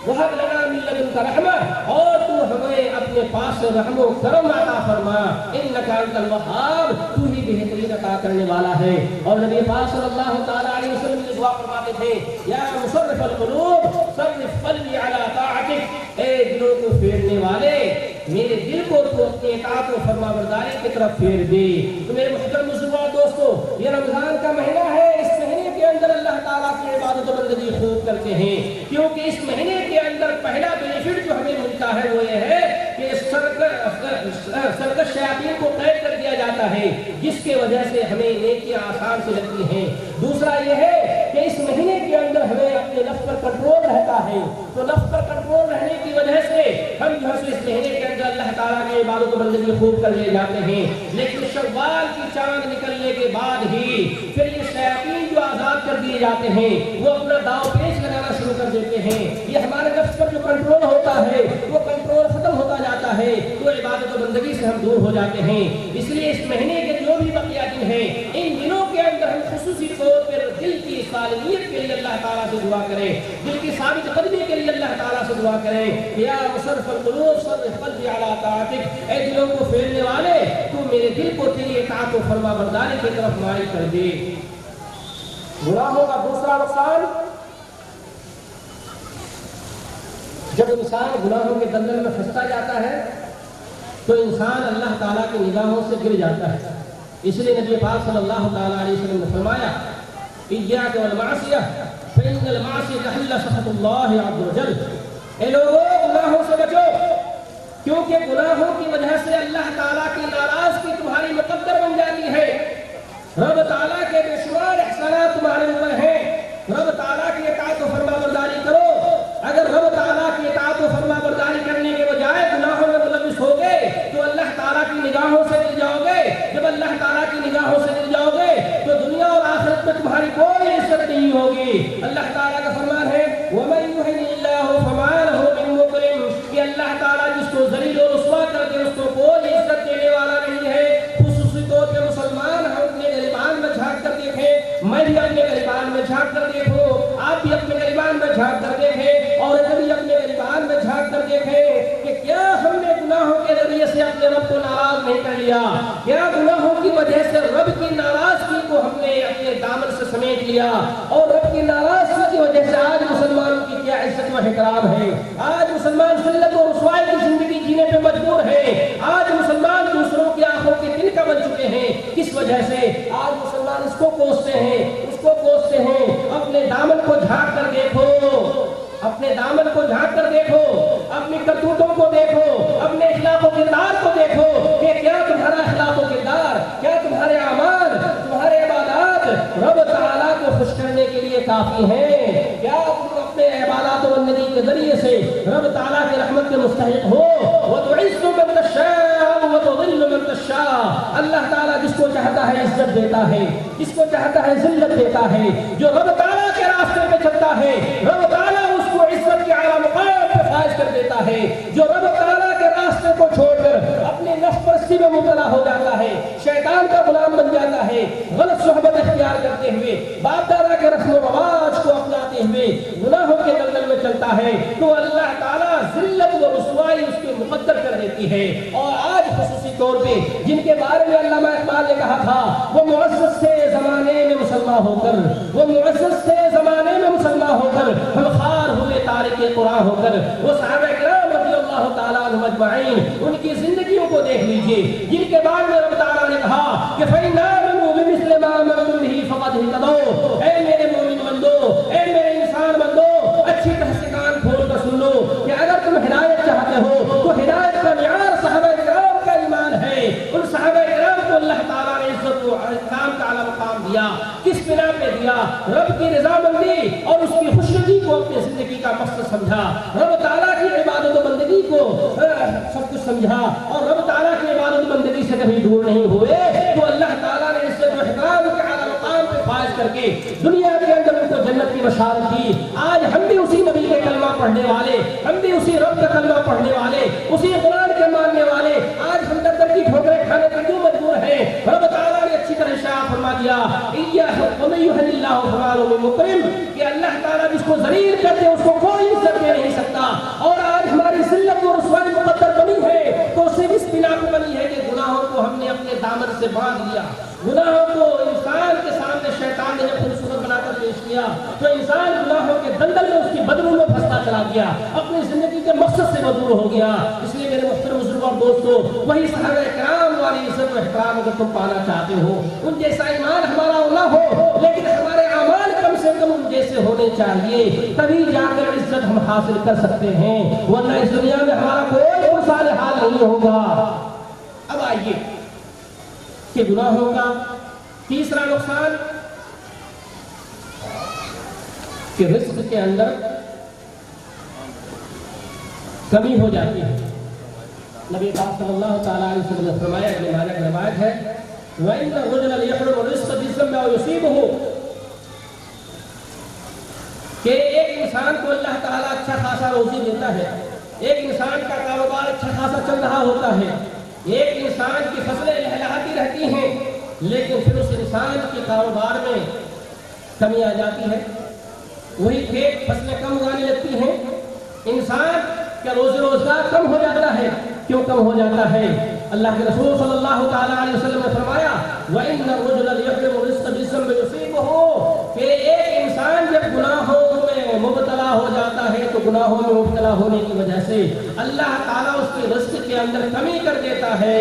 وہب لنا من لدنک رحمہ، اور تو ہمیں اپنے پاس سے رحم و کرم عطا فرما. انک انت الوہاب، تو ہی بہترین عطا کرنے والا ہے. اور نبی پاک صلی اللہ تعالیٰ علیہ وسلم نے دعا فرماتے تھے یا مصرف القلوب صرف قلبی علی طاعتک. اے دلوں کو پھیرنے والے، میرے دل کو تو اپنی اطاعت و فرما برداری کی طرف پھیر دے. تو میرے محترم مسلمان دوستو، یہ رمضان کا مہینہ ہے، اس مہینے کے اندر اللہ تعالیٰ کی عبادت و بندگی خوب کرتے ہیں، کیونکہ اس مہینے کے اندر پہلا بینیفٹ جو ہمیں ملتا ہے وہ یہ ہے کہ سرکش شیاطین کو قید کر دیا جاتا ہے، جس کے وجہ سے ہمیں نیکیاں آسان سے لگتی ہیں. دوسرا یہ ہے کہ اس مہینے کے اندر ہمیں اپنے نفس پر کنٹرول رہتا ہے، تو نفس پر کنٹرول رہنے کی وجہ سے ہم جو ہے اس مہینے کے اندر اللہ تعالیٰ کی عبادت و بندگی خوب کر لے جاتے ہیں. لیکن شوال کی چاند نکلنے کے بعد ہی پھر یہ شیاطین جو آزاد کر دیے جاتے ہیں وہ اپنا داؤ پیش لگانا شروع کر دیتے ہیں. یہ ہمارے نفس پر جو کنٹرول ہوتا ہے وہ کنٹرول ختم ہوتا جاتا ہے، تو عبادت و بندگی سے ہم دور ہو جاتے ہیں. اس لیے اس مہینے کے جو بھی بقیہ دن ہیں، ان دنوں کے اندر ہم خصوصی طور پر دل کی سالمیت کے لیے اللہ تعالیٰ سے دعا کریں، دل کی ثابت قدمی کے لیے اللہ تعالیٰ سے دعا کریں. یا مصرف القلوب صرف قلبی علی طاعتک، اے دلوں کو پھیرنے والے، تو میرے دل کو تیری اطاعت و فرما برداری کی طرف مائل کر دے. گناہوں کا دوسرا نقصان، جب انسان گناہوں کے دلدل میں پھنستا جاتا ہے تو انسان اللہ تعالیٰ کی نگاہوں سے گر جاتا ہے. اس لیے نبی پاک صلی اللہ تعالیٰ علیہ وسلم نے فرمایا ایاک والمعصیہ فإن المعصیۃ تحل سخط اللہ عز وجل. اے لوگوں، گناہوں سے بچو، کیونکہ گناہوں کی وجہ سے اللہ تعالیٰ کی ناراضگی تمہاری مقدر بن جاتی ہے. رب تعالیٰ کے بے شمار احسانات تمہارے اوپر ہیں. رب تعالیٰ کی اطاعت و فرما برداری کرو. اگر رب تعالیٰ کی اطاعت و فرما برداری کرنے کے بجائے گناہوں میں ملوث ہو گئے تو اللہ تعالیٰ کی نگاہوں سے گر جاؤ گے. جب اللہ تعالیٰ کی نگاہوں سے گر جاؤ گے تو دنیا اور آخرت میں تمہاری کوئی عزت نہیں ہوگی. اللہ تعالیٰ کا فرمان ہے وَمَن يُهِنِ اللَّهُ فَمَا لَهُ مِن مُّكْرِمٍ، کہ اللہ تعالیٰ جس کو ذلیل و رسوا کر کے اس کو کوئی عزت دینے والا نہیں ہے. خصوصی طور پہ مسلمان ہم اپنے گریبان میں جھانک کر دیکھیں، میں بھی اپنے گریبان میں جھانک کر دیکھوں، آپ بھی اپنے گریبان میں جھانک کر دیکھیں، اور کبھی اپنے گریبان میں جھانک کر دیکھیں کہ کیا ہم نے گناہوں کے ذریعے سے اپنے رب کو ناراض نہیں کر لیا، کیا گناہوں کی وجہ سے رب کی ناراضگی کو ہم نے اپنے دامن سے سمیٹ لیا، اور رب کی ناراضگی کی وجہ سے آج مسلمانوں کی کیا عزت و احترام ہے. آج مسلمان ذلت و رسوائی کی زندگی جینے پہ مجبور ہے. آج مسلمان دوسروں کی آنکھوں کے تنکا بن چکے ہیں. کس وجہ سے؟ آج مسلمان اس کو کوستے ہیں، اس کو کوستے ہیں. اپنے دامن کو جھانک کر دیکھو، اپنے دامن کو جھانک کر دیکھو، اپنی کرتوتوں کو دیکھو، اپنے اخلاق و کردار کو دیکھو کہ کیا تمہارا اخلاق و کردار، کیا تمہارے اعمال، تمہارے عبادات رب تعالیٰ کو خوش کرنے کے لیے کافی ہیں؟ کیا تم اپنے عبادات و بندگی کے ذریعے سے رب تعالیٰ کی رحمت کے مستحق ہو؟ وَتُعِزُّ مَن تَشَاءُ وَتُذِلُّ مَن تَشَاءُ، اللہ تعالیٰ جس کو چاہتا ہے عزت دیتا ہے، جس کو چاہتا ہے ذلت دیتا ہے. جو رب تعالیٰ کے راستے پہ چلتا ہے رب تعالیٰ اس کو عزت کے اعلیٰ مقام پہ فائز کر دیتا ہے. جو رب تعالیٰ کے راستے کو چھوڑ کر اپنے نفس پرستی میں مبتلا ہو جاتا ہے، شیطان کا غلام بن جاتا ہے، غلط صحبت اختیار کرتے ہوئے، باپ دادا کے رسم و رواج کو اپناتے ہوئے گناہوں کے دلدل میں چلتا ہے، تو اللہ تعالیٰ ذلت و رسوائی اس کے مقدر کر دیتی ہے. اور آج خصوصی طور پہ جن کے بارے میں علامہ اقبال نے کہا تھا وہ معزز تھے زمانے میں مسلمان ہو کر، وہ معزز تھے زمانے میں مسلمان ہو کر، ہم خار ہوئے تارک قرآن ہو کر. وہ صحابہ کرام رضی اللہ تعالیٰ عنہم اجمعین، ان کی زندگیوں کو دیکھ لیجئے جن کے بعد میں رب تعالیٰ نے کہا کہ فَإِنْ آمَنُوا بِمِثْلِ مَا آمَنْتُم بِهِ فَقَدْ اهْتَدَوْا. اے میرے مومن بندو، اے میرے انسان بندو، اچھی طرح سے کان کھول کر سن لو کہ اگر تم ہدایت چاہتے ہو تو ہدایت کا معیار صحابہ کرام کا ایمان ہے. ان صحابہ کرام کو اللہ تعالیٰ نے عزت و اکرام کا اعلیٰ مقام دیا. کس بنا پہ دیا؟ رب کی رضامندی اور اس کی خوشنودی کو اپنی زندگی کا مقصد سمجھا، رب تعالیٰ کی عبادت و بندگی کو سب کچھ سمجھا، اور رب تعالیٰ کی عبادت و بندگی سے کبھی دور نہیں ہوئے. تو اللہ تعالیٰ نے عزت و احترام کے اعلیٰ مقام پہ فائز کر کے دنیا کے اندر ان کو جنت کی بشارت دی. آج ہم بھی اسی نبی کے کلمہ پڑھنے والے، ہم بھی اسی رب کا کلمہ پڑھنے والے، اسی قرآن کے ماننے والے، آج ہم در کی ٹھوکریں کھانے پر کیوں مجبور ہیں؟ رب تعالیٰ نے اچھی طرح ارشاد فرما دیا وَمَن يُهِنِ اللَّهُ فَمَا لَهُ مِن مُكْرِمٍ، کہ اللہ تعالیٰ جس کو ذلیل کر دے اس کو کوئی عزت دے نہیں سکتا. اور آج ہماری ذلت و رسوائی مقدر بنی ہے تو صرف اس بنا پہ بنی ہے کہ گناہوں کو ہم نے اپنے دامن سے باندھ لیا. گناہوں کو انسان کے سامنے شیطان نے جب خوبصورت بنا کر پیش کیا تو انسان گناہوں کے دلدل میں اس کی بدبو میں پھنستا چلا گیا، اپنی زندگی کے مقصد سے مدور ہو گیا. اس لیے میرے محترم بزرگوں اور دوستو، وہی صحابہ کرام والی عزت و احترام اگر تم پانا چاہتے ہو، ان جیسا ایمان ہمارا نہ ہو لیکن ہمارے اعمال کم سے کم ان جیسے ہونے چاہیے، تبھی جا کر عزت ہم حاصل کر سکتے ہیں، ورنہ اس دنیا میں ہمارا کوئی مثال حال نہیں ہوگا. اب آئیے کہ گناہوں کا تیسرا نقصان کہ رزق کے اندر کمی ہو جاتی ہے. نبی پاک صلی اللہ تعالیٰ علیہ وسلم نے فرمایا، ابن ماجہ کی روایت ہے وَإِنَّ الرَّجُلَ لِيَحْرُمُ الرِّزْقَ بِالذَّنبِ أَوْ يُصِيبُهُ، کہ ایک انسان کو اللہ تعالیٰ اچھا خاصا روزی دیتا ہے، ایک انسان کا کاروبار اچھا خاصا چل رہا ہوتا ہے، ایک انسان کی فصلیں لہلہاتی رہتی ہیں، لیکن پھر اس انسان کے کاروبار میں کمی آ جاتی ہے، وہی کھیت فصلیں کم اگانے لگتی ہیں، انسان کا روزی روزگار کم ہو جاتا ہے. کیوں کم ہو جاتا ہے؟ اللہ کے رسول صلی اللہ تعالیٰ علیہ وسلم نے فرمایا وَإِنَّ الرَّجُلَ لِيَحْرِمُ الرِّزْقَ بِالذَّنبِ يُصِيبُهُ، کہ ایک انسان جب گناہوں میں مبتلا ہو جاتا ہے تو گناہوں میں مبتلا ہونے کی وجہ سے اللہ تعالیٰ اس کے رزق کے اندر کمی کر دیتا ہے.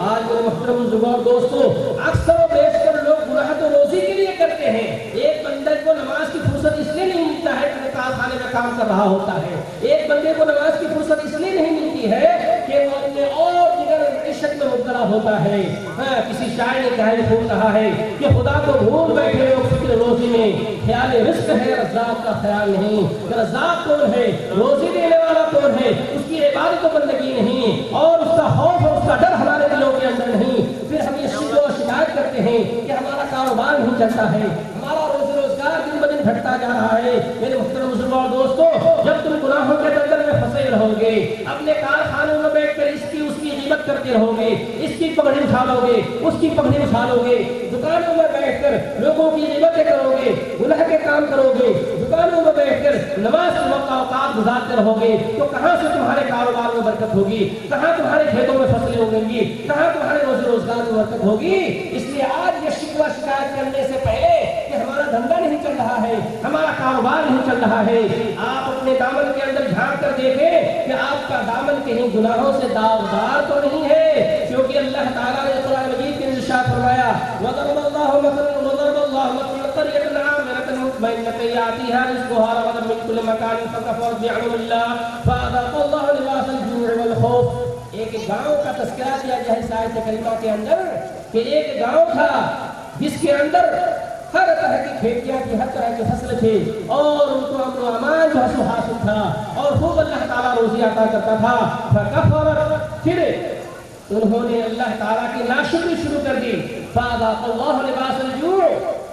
آج میرے محترم بزرگوں اور دوستو، اکثر و بیشتر لوگ گناہ تو روزی کے لیے کرتے ہیں. ایک بندے کو نماز کی فرصت اس لیے نہیں ملتا ہے کہ کارخانے میں کام کر رہا ہوتا ہے، ایک بندے کو نماز کی فرصت اس لیے نہیں ملتی ہے کہ وہ اپنے اور دیگر عشق میں مبتلا ہوتا ہے. کسی شاعر نے کہا پھول رہا ہے کہ خدا کو بھول بیٹھے لوگ فکر روزی میں، خیال رزق ہے رزاق کا خیال نہیں. رزاق کون ہے؟ روزی دینے والا کون ہے؟ اس کی عبادت و بندگی نہیں اور اس کا خوف اور اس کا ڈر ہمارے دلوں کے اندر نہیں. پھر ہم یہ شکایت کرتے ہیں کہ ہمارا کاروبار نہیں چلتا ہے، ہمارا روزی روزگار دن بدن گھٹتا جا رہا ہے. میرے محترم بزرگوں اور دوستو، جب تم گناہوں کے دلدل میں پھنسے رہو گے، اپنے کارخانوں میں بیٹھ کر اس کی غیبت کرتے رہو گے، اس کی پگڑی اٹھا لو گے، اس کی پگڑی اٹھا لو گے، دکانوں میں بیٹھ کر لوگوں کی غیبتیں کرو گے، گناہ کے کام کرو گے، دکانوں میں بیٹھ کر نماز کے وقت اوقات گزارتے رہو گے، تو کہاں سے تمہارے کاروبار میں برکت ہوگی؟ کہاں تمہارے کھیتوں میں فصلیں اگیں گی؟ کہاں تمہارے روزی روزگار میں برکت ہوگی؟ اس لیے آج یہ شکایت کرنے سے پہلے کہ ہمارا دھندا نہیں چل رہا ہے، ہمارا کاروبار نہیں چل رہا ہے، آپ اپنے دامن کے اندر جھانک کر دیکھیں کہ آپ کا دامن کہیں گناہوں سے داغدار تو نہیں ہے. کیونکہ اللہ تعالیٰ نے قرآن مجید کے ارشاد فرمایا وَضَرَبَ اللَّهُ مَثَلًا قَرْيَةً آمِنَةً مُطْمَئِنَّةً يَأْتِيهَا رِزْقُهَا رَغَدًا مِنْ كُلِّ مَكَانٍ فَكَفَرَتْ بِأَنْعُمِ اللَّهِ فَأَذَاقَهَا اللَّهُ لِبَاسَ الْجُوعِ وَالْخَوْفِ. ایک گاؤں کا تذکرہ کیا گیا ہے اس آیت کریمہ کے اندر کہ ایک گاؤں تھا جس کے اندر ہر طرح کی کھیتیاں تھی، ہر طرح کی فصل تھی اور ان کو امن و امان جو ہے حاصل تھا اور خوب اللہ تعالیٰ روزی عطا کرتا تھا. فَكَفَرَتْ، پھر انہوں نے اللہ تعالیٰ کی ناشکری شروع کر دی. فَأَذَاقَ اللَّهُ لِبَاسَ الْجُوعِ،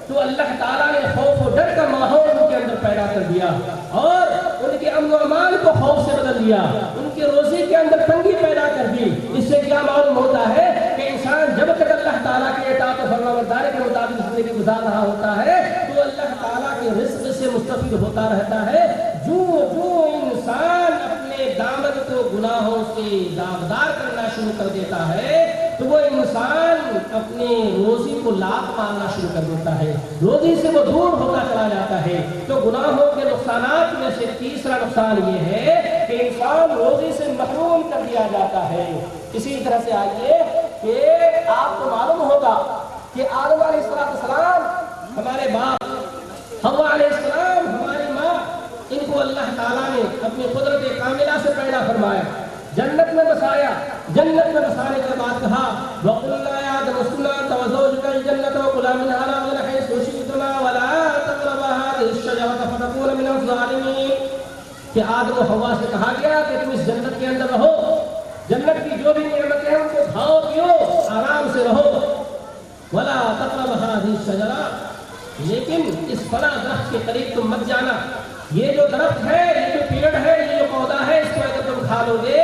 تو اللہ تعالیٰ نے خوف و ڈر کا ماحول ان کے اندر پیدا کر دیا اور ان کے امن و امان کو خوف سے بدل دیا، ان کے روزی کے اندر تنگی پیدا کر دی. اس سے کیا معلوم ہوتا ہے کہ انسان جب تک اللہ تعالیٰ کی اطاعت و فرمانبرداری کے مطابق زندگی گزار رہا ہوتا ہے تو اللہ تعالیٰ کے رزق سے مستفید ہوتا رہتا ہے. جو انسان اپنے دامن کو گناہوں سے داغدار کرنا شروع کر دیتا ہے تو وہ انسان اپنے روزی کو لات مارنا شروع کر دیتا ہے، روزی سے وہ دور ہوتا چلا جاتا ہے. تو گناہوں کے نقصانات میں سے تیسرا نقصان یہ ہے کہ انسان روزی سے محروم کر دیا جاتا ہے. اسی طرح سے آئیے کہ آپ کو معلوم ہوگا کہ آدم علیہ السلام ہمارے باپ، حوا علیہ السلام ہماری ماں، ان کو اللہ تعالیٰ نے اپنی قدرت کاملہ سے پیدا فرمایا، جنت میں بسایا. جنت میں بسانے کے بعد کہا وَقُلْنَا يَا آدَمُ اسْكُنْ أَنْتَ وَزَوْجُكَ الْجَنَّةَ وَكُلَا مِنْهَا رَغَدًا حَيْثُ شِئْتُمَا وَلَا تَقْرَبَا هَٰذِهِ الشَّجَرَةَ فَتَكُونَا مِنَ الظَّالِمِينَ. کہ آدم و حوا سے کہا گیا کہ تم اس جنت کے اندر رہو، جنت کی جو بھی نعمتیں ہیں ان کو کھاؤ پیو، آرام سے رہو. وَلَا تَقْرَبَا هَٰذِهِ الشَّجَرَةَ، لیکن اس فلاں درخت کے قریب تم مت جانا. یہ جو درخت ہے، یہ جو پیڑ ہے، یہ جو پودا ہے، اس کو اگر تم کھا لو گے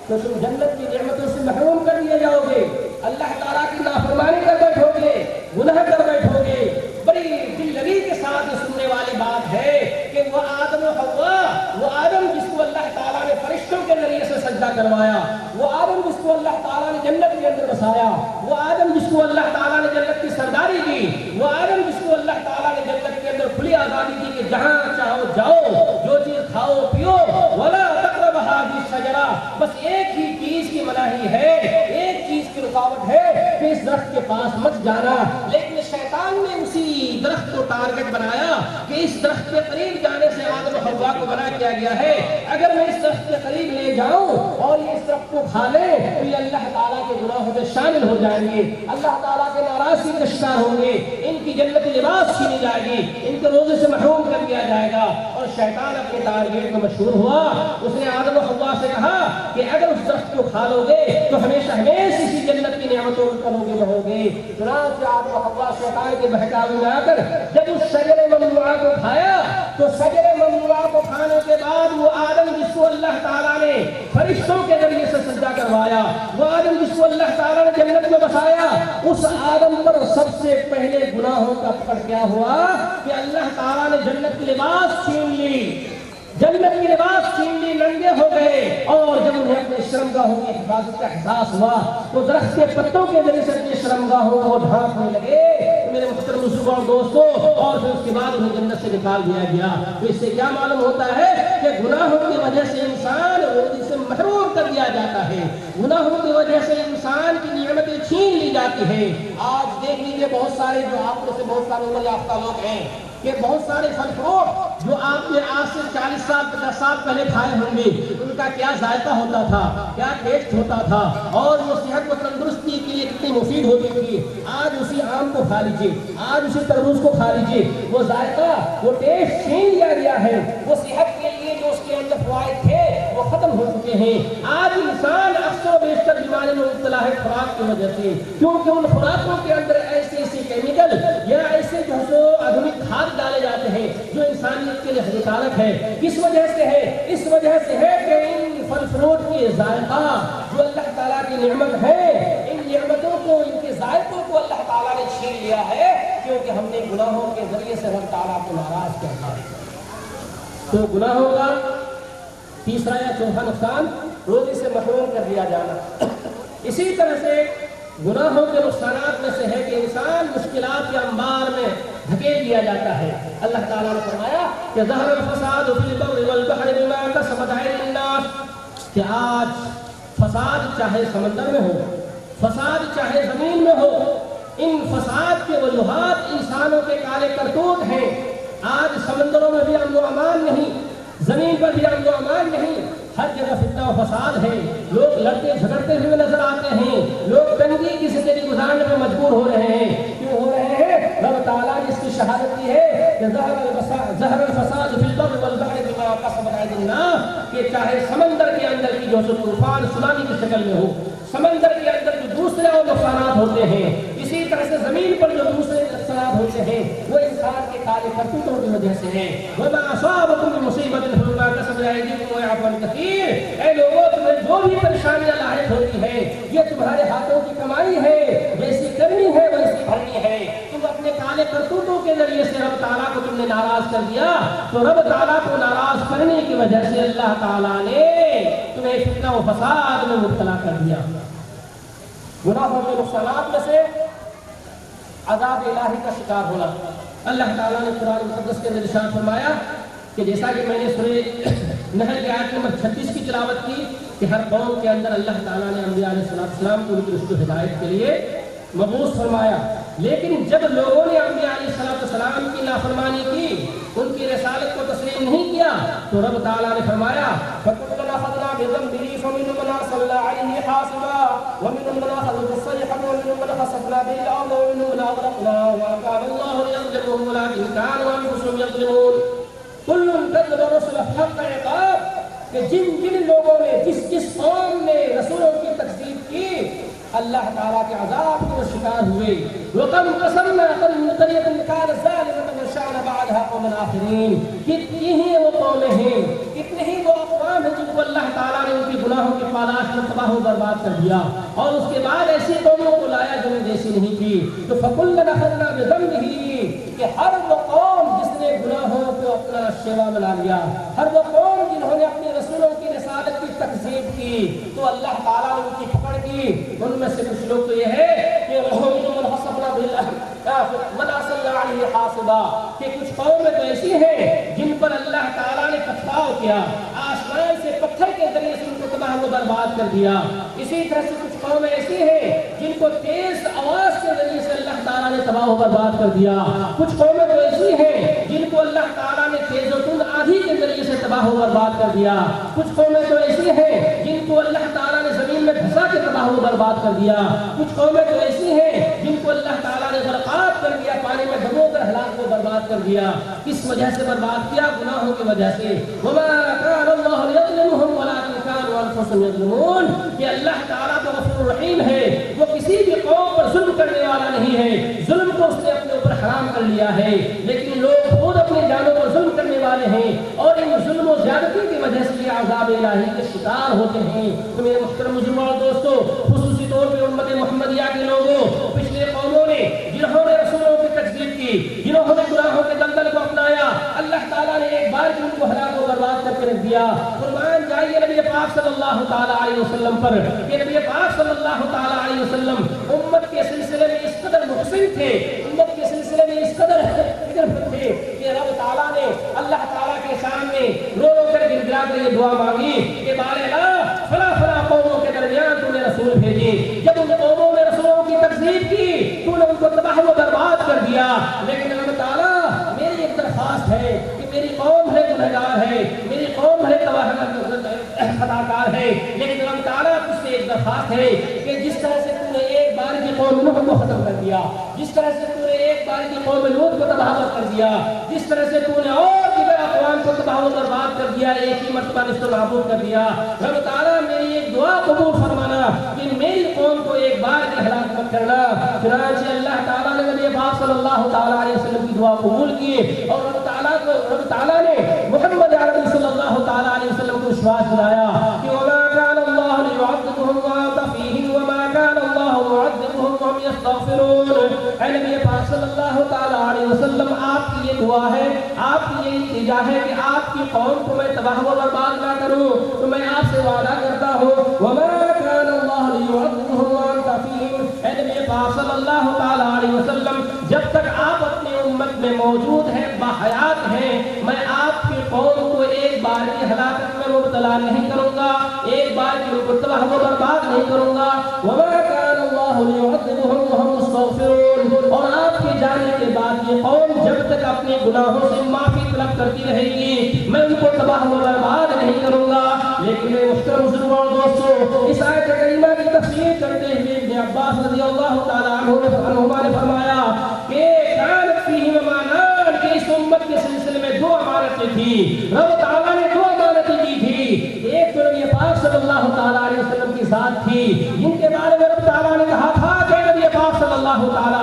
تو تم جنت کی نعمتوں سے محروم کر دیے جاؤ گے، اللہ تعالیٰ کی نافرمانی کر بیٹھو گے، گناہ کر بیٹھو گے. بڑی دل لگی کے ساتھ سننے والی بات ہے کہ وہ آدم و حوا، وہ آدم جس کو اللہ تعالیٰ نے فرشتوں کے ذریعے سے سجدہ کروایا، وہ آدم جس کو اللہ تعالیٰ نے جنت کے اندر بسایا، وہ آدم جس کو اللہ تعالیٰ نے جنت کی سرداری دی، وہ آدم جس کو اللہ تعالیٰ نے جنت کے اندر کھلی آزادی دی کہ جہاں چاہو جاؤ، جو چیز کھاؤ پیو. وَلَا تَقْرَبُوا هَٰذِهِ الشَّجَرَةَ، بس ایک ہی چیز کی مناہی ہے، ایک چیز کی رکاوٹ ہے کہ اس درخت کے پاس مت جانا. لیکن شیطان نے اسی درخت کو ٹارگٹ بنایا کہ اس درخت کے قریب جانے سے آدم و حوا کو منع کیا گیا ہے. اگر میں اس درخت کے قریب لے جاؤں اور یہ اس درخت کو کھا لے تو یہ اللہ تعالیٰ کے گناہوں میں شامل ہو جائیں گے، اللہ تعالیٰ کے ناراضگی کا شکار ہوں گے، ان کی جنت لباس چھینی جائے گی، ان کے روزے سے محروم کر دیا جائے گا. اور شیطان اپنے ٹارگیٹ میں مشہور ہوا. اس نے آدم و حوا سے کہا کہ اگر اس درخت کو کھا لو گے تو ہمیشہ ہمیشہ اسی جنت کی نعمتوں کو کرو گے رہو گے. چنانچہ آدم و حوا شیطان کے بہکاوے میں آ کر جب اس شجر ممنوعہ کو کھایا تو شجر ممنوعہ کو کھانے کے بعد وہ آدم جس کو اللہ تعالیٰ نے فرشتوں کے ذریعے سے سجدہ کروایا، وہ آدم جس کو اللہ تعالیٰ نے جنت میں بسایا، اس آدم پر سب سے پہلے گناہوں کا پکڑ کیا ہوا کہ اللہ تعالیٰ نے جنت کی لباس چھین لی، جنت کی لباس چھین لی، ننگے ہو گئے. اور جب انہیں اپنے شرمگاہوں کی حفاظت کا احساس ہوا تو درخت کے پتوں کے ذریعے سے اپنے شرمگاہوں کو ڈھانپنے لگے میرے محترم بزرگوں اور دوستوں. اور پھر اس کے بعد انہیں جنت سے نکال دیا گیا. تو اس سے کیا معلوم ہوتا ہے کہ گناہوں کی وجہ سے انسان روزی سے محروم کر دیا جاتا ہے، گناہوں کی وجہ سے انسان کی نعمتیں چھین لی جاتی ہیں. آج دیکھ لیجیے بہت سارے جو آپ میں سے بہت سارے عمر یافتہ لوگ ہیں کہ بہت سارے پھل فروٹ جو آپ نے آج سے 40 سال 50 سال پہلے کھائے ہوں گے، ان کا کیا ذائقہ ہوتا تھا، کیا ٹیسٹ ہوتا تھا، اور وہ صحت و تندرستی کے لیے کتنی مفید ہوتی تھی. آج اسی آم کو کھا لیجیے، آج اسی تربوز کو کھا لیجیے، وہ ذائقہ وہ ٹیسٹ چھین لیا گیا ہے، وہ صحت کے لیے جو اس کے اندر فوائد تھے وہ ختم ہو چکے ہیں. آج انسان اکثر و بیشتر بیماری میں مبتلا ہے خوراک کی وجہ سے، کیونکہ ان خوراکوں کے اندر ایسے کیمیکل یا ایسے جو آدھونک کھاد ڈالے جاتے ہیں جو انسانیت کے لیے ہانیکارک ہے. کس وجہ سے ہے؟ اس وجہ سے ہے کہ ان پھل فروٹ کے ذائقہ جو اللہ تعالیٰ کی نعمت ہے، ان نعمتوں کو، ان کے ذائقوں کو اللہ تعالیٰ نے چھین لیا ہے کیونکہ ہم نے گناہوں کے ذریعے سے رب تعالیٰ کو ناراض کر دیا. تو گناہوں کا تیسرا یا چوتھا نقصان روزی سے محروم کر دیا جانا. اسی طرح سے گناہوں کے نقصانات میں سے ہے کہ انسان مشکلات کے انبار میں دھکیل دیا جاتا ہے. اللہ تعالیٰ نے فرمایا کہ ظہر الفساد فی البر والبحر بما کسبت ایدی الناس، کہ آج فساد چاہے سمندر میں ہو، فساد چاہے زمین میں ہو، ان فساد کے وجوہات انسانوں کے کالے کرتوت ہیں. آج سمندروں میں بھی امن و امان نہیں، زمین پر بھی امن و امان نہیں، ہر جگہ فتنہ و فساد ہے، لوگ لڑتے جھگڑتے ہوئے نظر آتے ہیں، لوگ تنگی کی زندگی گزارنے میں مجبور ہو رہے ہیں. کیوں ہو رہے ہیں؟ رب تعالیٰ نے اس کی شہادت کی ہے کہ ظہر الفساد فی البر والبحر بما کسبت ایدی الناس، کہ چاہے سمندر کے اندر کی جو طوفان سونامی کی شکل میں ہو، سمندر نقصانات ہوتے ہیں، اسی طرح سے زمین پر جو دوسرے نقصانات ہوتے ہیں وہ انسان کے کالے کرتوتوں کی وجہ سے ہیں۔ وَمَا أَصَابَكُم مِّن مُّصِيبَةٍ فَبِمَا كَسَبَتْ أَيْدِيكُمْ وَيَعْفُو عَن كَثِيرٍ۔ اے لوگوں، تمہیں جو بھی پریشانیاں لاحق ہوتی ہیں یہ تمہارے ہاتھوں کی کمائی ہے، جیسی کرنی ہے ویسی بھرنی ہے۔ تم اپنے کالے کرتوتوں کے ذریعے سے رب تعالیٰ کو تم نے ناراض کر دیا، تو رب تعالیٰ کو ناراض کرنے کی وجہ سے اللہ تعالیٰ نے تمہیں فتنہ و فساد میں مبتلا کر دیا۔ گناہوں کے نقصانات میں سے عذاب الہی کا شکار ہونا۔ اللہ تعالیٰ نے قرآن مقدس کے اندر ارشاد فرمایا کہ جیسا کہ میں نے سورہ نحل کی آیت نمبر 36 کی تلاوت کی کہ ہر قوم کے اندر اللہ تعالیٰ نے انبیاء علیہ السلام کو ان کی رشد و ہدایت کے لیے مبعوث فرمایا، لیکن جب لوگوں نے انبیاء علیہ السلام کی نافرمانی کی، ان کی رسالت کو تسلیم نہیں کیا، تو رب تعالیٰ نے فرمایا فَكُلًّا أَخَذْنَا بِذَنبِهِ فَمِنْهُم مَّنْ أَرْسَلْنَا عَلَيْهِ حَاصِبًا وَمِنْهُم مَّنْ أَخَذَتْهُ الصَّيْحَةُ وَمِنْهُم مَّنْ خَسَفْنَا بِهِ الْأَرْضَ وَمِنْهُم مَّنْ أَغْرَقْنَا وَمَا كَانَ اللَّهُ لِيَظْلِمَهُمْ وَلَٰكِن كَانُوا أَنفُسَهُم يَظْلِمُونَ۔ كُلٌّ كَذَّبَ الرُّسُلَ فَحَقَّ عِقَابِ، کہ جن لوگوں نے جس قوم نے رسولوں کی تکذیب کی اللہ تعالیٰ کے عذاب کے شکار ہوئے۔ وَكَمْ قَصَمْنَا مِنْ قَرْيَةٍ كَانَتْ ظَالِمَةً وَأَنشَأْنَا بَعْدَهَا قَوْمًا آخَرِينَ۔ کتنی ہی وہ قومیں ہیں، کتنے ہی وہ اقوام ہیں جن کو اللہ تعالیٰ نے ان کی گناہوں کی پاداش میں تباہ و برباد کر دیا، اور اس کے بعد ایسی قوموں کو لایا جو نے جیسی نہیں کی۔ تو فَكُلًّا أَخَذْنَا بِذَنبِهِ، کہ ہر وہ قوم جس نے گناہوں کو اپنا شیوا بنا لیا، ہر وہ قوم جنہوں نے اپنے رسولوں کی رسالت کی تکذیب کی، تو اللہ تعالیٰ نے ان کی پکڑ کی۔ ان میں سے کچھ لوگ تو یہ ہے کہ کہ کچھ قومیں تو ایسی ہیں جن پر اللہ تعالیٰ نے پتھراؤ کیا، آسمان سے پتھر کے ذریعے سے ان کو تباہ و برباد کر دیا۔ اسی طرح سے کچھ قومیں ایسی ہیں جن کو تیز آواز کے ذریعے سے اللہ تعالیٰ نے تباہ و برباد کر دیا۔ کچھ قومیں تو ایسی ہیں جن کو اللہ تعالیٰ نے تیز و تند آندھی کے ذریعے سے تباہ و برباد کر دیا۔ کچھ قومیں تو ایسی ہیں جن کو اللہ تعالیٰ نے زمین میں دھسا کے تباہ و برباد کر دیا۔ کچھ قومیں تو ایسی ہیں جن کو اللہ تعالیٰ نے غرقاب کر دیا، پانی میں ڈبو کر ہلاک کو برباد کر دیا۔ کس وجہ سے برباد کیا؟ گناہوں کی وجہ سے۔ وَمَا كَانَ اللَّهُ لِيَظْلِمَهُمْ وَلَٰكِن كَانُوا أَنفُسَهُمْ يَظْلِمُونَ، کہ اللہ تعالیٰ تو غفور رحیم ہے، وہ کسی بھی قوم پر ظلم کرنے والا نہیں ہے، ظلم کو اس نے اپنے اوپر حرام کر لیا ہے، لیکن لوگ خود اپنی جانوں پر ظلم کرنے والے ہیں، اور ان ظلم و زیادتی کی وجہ سے یہ عذاب الہی کے شکار ہوتے ہیں۔ تو میرے محترم مسلمان دوستو، خصوصی طور پہ امت محمدیہ کے لوگوں، پچھلے قوموں نے جنہوں نے رسولوں کی تکذیب کی، جنہوں نے گناہوں کے دلدل کو اپنایا، اللہ تعالیٰ نے ایک بار ان کو ہلاک و برباد کر کے رکھ دیا۔ قربان جائیے نبی پاک صلی اللہ تعالیٰ علیہ وسلم پر کہ نبی پاک صلی اللہ تعالیٰ علیہ وسلم امت کے سلسلے میں اس قدر محسن تھے، امت کے سلسلے میں اس قدر فکر تھے کہ رب تعالیٰ نے اللہ تعالیٰ کے سامنے رو رو کر گر گرا کر یہ دعا مانگی کہ بارے اللہ فلاں فلاں قوموں کے درمیان تو نے رسول بھیجے، جب ان قوموں نے رسولوں کی تکذیب کی تو نے ان کو تباہ و برباد کر دیا، لیکن رب تعالیٰ میری ایک درخواست ہے کہ میری قوم ہے گنہگار ہے، میری قوم ہے خطاکار ہے، لیکن رب تعالیٰ تجھ سے ایک درخواست ہے کہ جس طرح سے تو نے ایک بار کی قوم نوح کو ختم کر دیا، جس طرح سے تو نے ایک بار کی قوم لوط کو تباہ کر دیا، جس طرح سے تو نے اور دیگر اقوام کو تباہ و برباد کر دیا، ایک ہی مرتبہ نشت و نابود کر دیا، رب تعالیٰ میری ایک دعا قبول فرمانا کہ میری قوم کو ایک بار کی ہلاک مت کرنا۔ چنانچہ اللہ تعالیٰ نے نبی پاک صلی اللہ تعالیٰ علیہ وسلم کی دعا قبول کی، اور رب تعالیٰ نے محمد عربی صلی اللہ تعالیٰ علیہ وسلم کو وشواس دلایا کہ وَمَا كَانَ اللَّهُ لِيُعَذِّبَهُمْ وَأَنْتَ فِيهِمْ وَمَا كَانَ اللَّهُ مُعَذِّبُهُمْ وَهُمْ يَسْتَغْفِرُونَ۔ اے نبی پاک صلی اللہ تعالیٰ علیہ وسلم، آپ کی یہ دعا ہے، آپ کی یہ التجا ہے کہ آپ کی قوم کو میں تباہ و برباد نہ کروں، تو میں آپ سے وعدہ کرتا ہوں وَمَا كَانَ اللَّهُ لِيُعَذِّبَهُمْ وَأَنْتَ فِيهِمْ۔ اے نبی پاک صلی اللہ تعالیٰ علیہ وسلم، جب تک آپ اپنی امت میں موجود ہیں، باحیات ہیں، میں آپ کی قوم کو ایک بار کی ہلاکت میں مبتلا نہیں کروں گا، ایک بار کی ان کو تباہ و برباد نہیں کروں گا۔ وَمَا كَانَ اللَّهُ لِيُعَذِّبَهُمْ وَهُمْ مُسْتَغْفِرُونَ، اور آپ کے جانے کے بعد یہ قوم جب تک اپنے گناہوں سے معافی طلب کرتی رہے گی، میں ان کو تباہ و برباد نہیں کروں گا۔ لیکن محترم مسلمان دوستو، اس آیت کریمہ کی تفسیر کرتے ہوئے ابن عباس رضی اللہ تعالیٰ عنہما نے فرمایا کہ کانت فیہم امانات، کہ اس امت کے سلسلے میں دو امانتیں تھیں، رب تعالیٰ نے دو امانتیں دی تھی، ایک تو نبی پاک صلی اللہ تعالیٰ علیہ وسلم کی ذات تھی، جن کے بارے میں رب تعالیٰ نے کہا تھا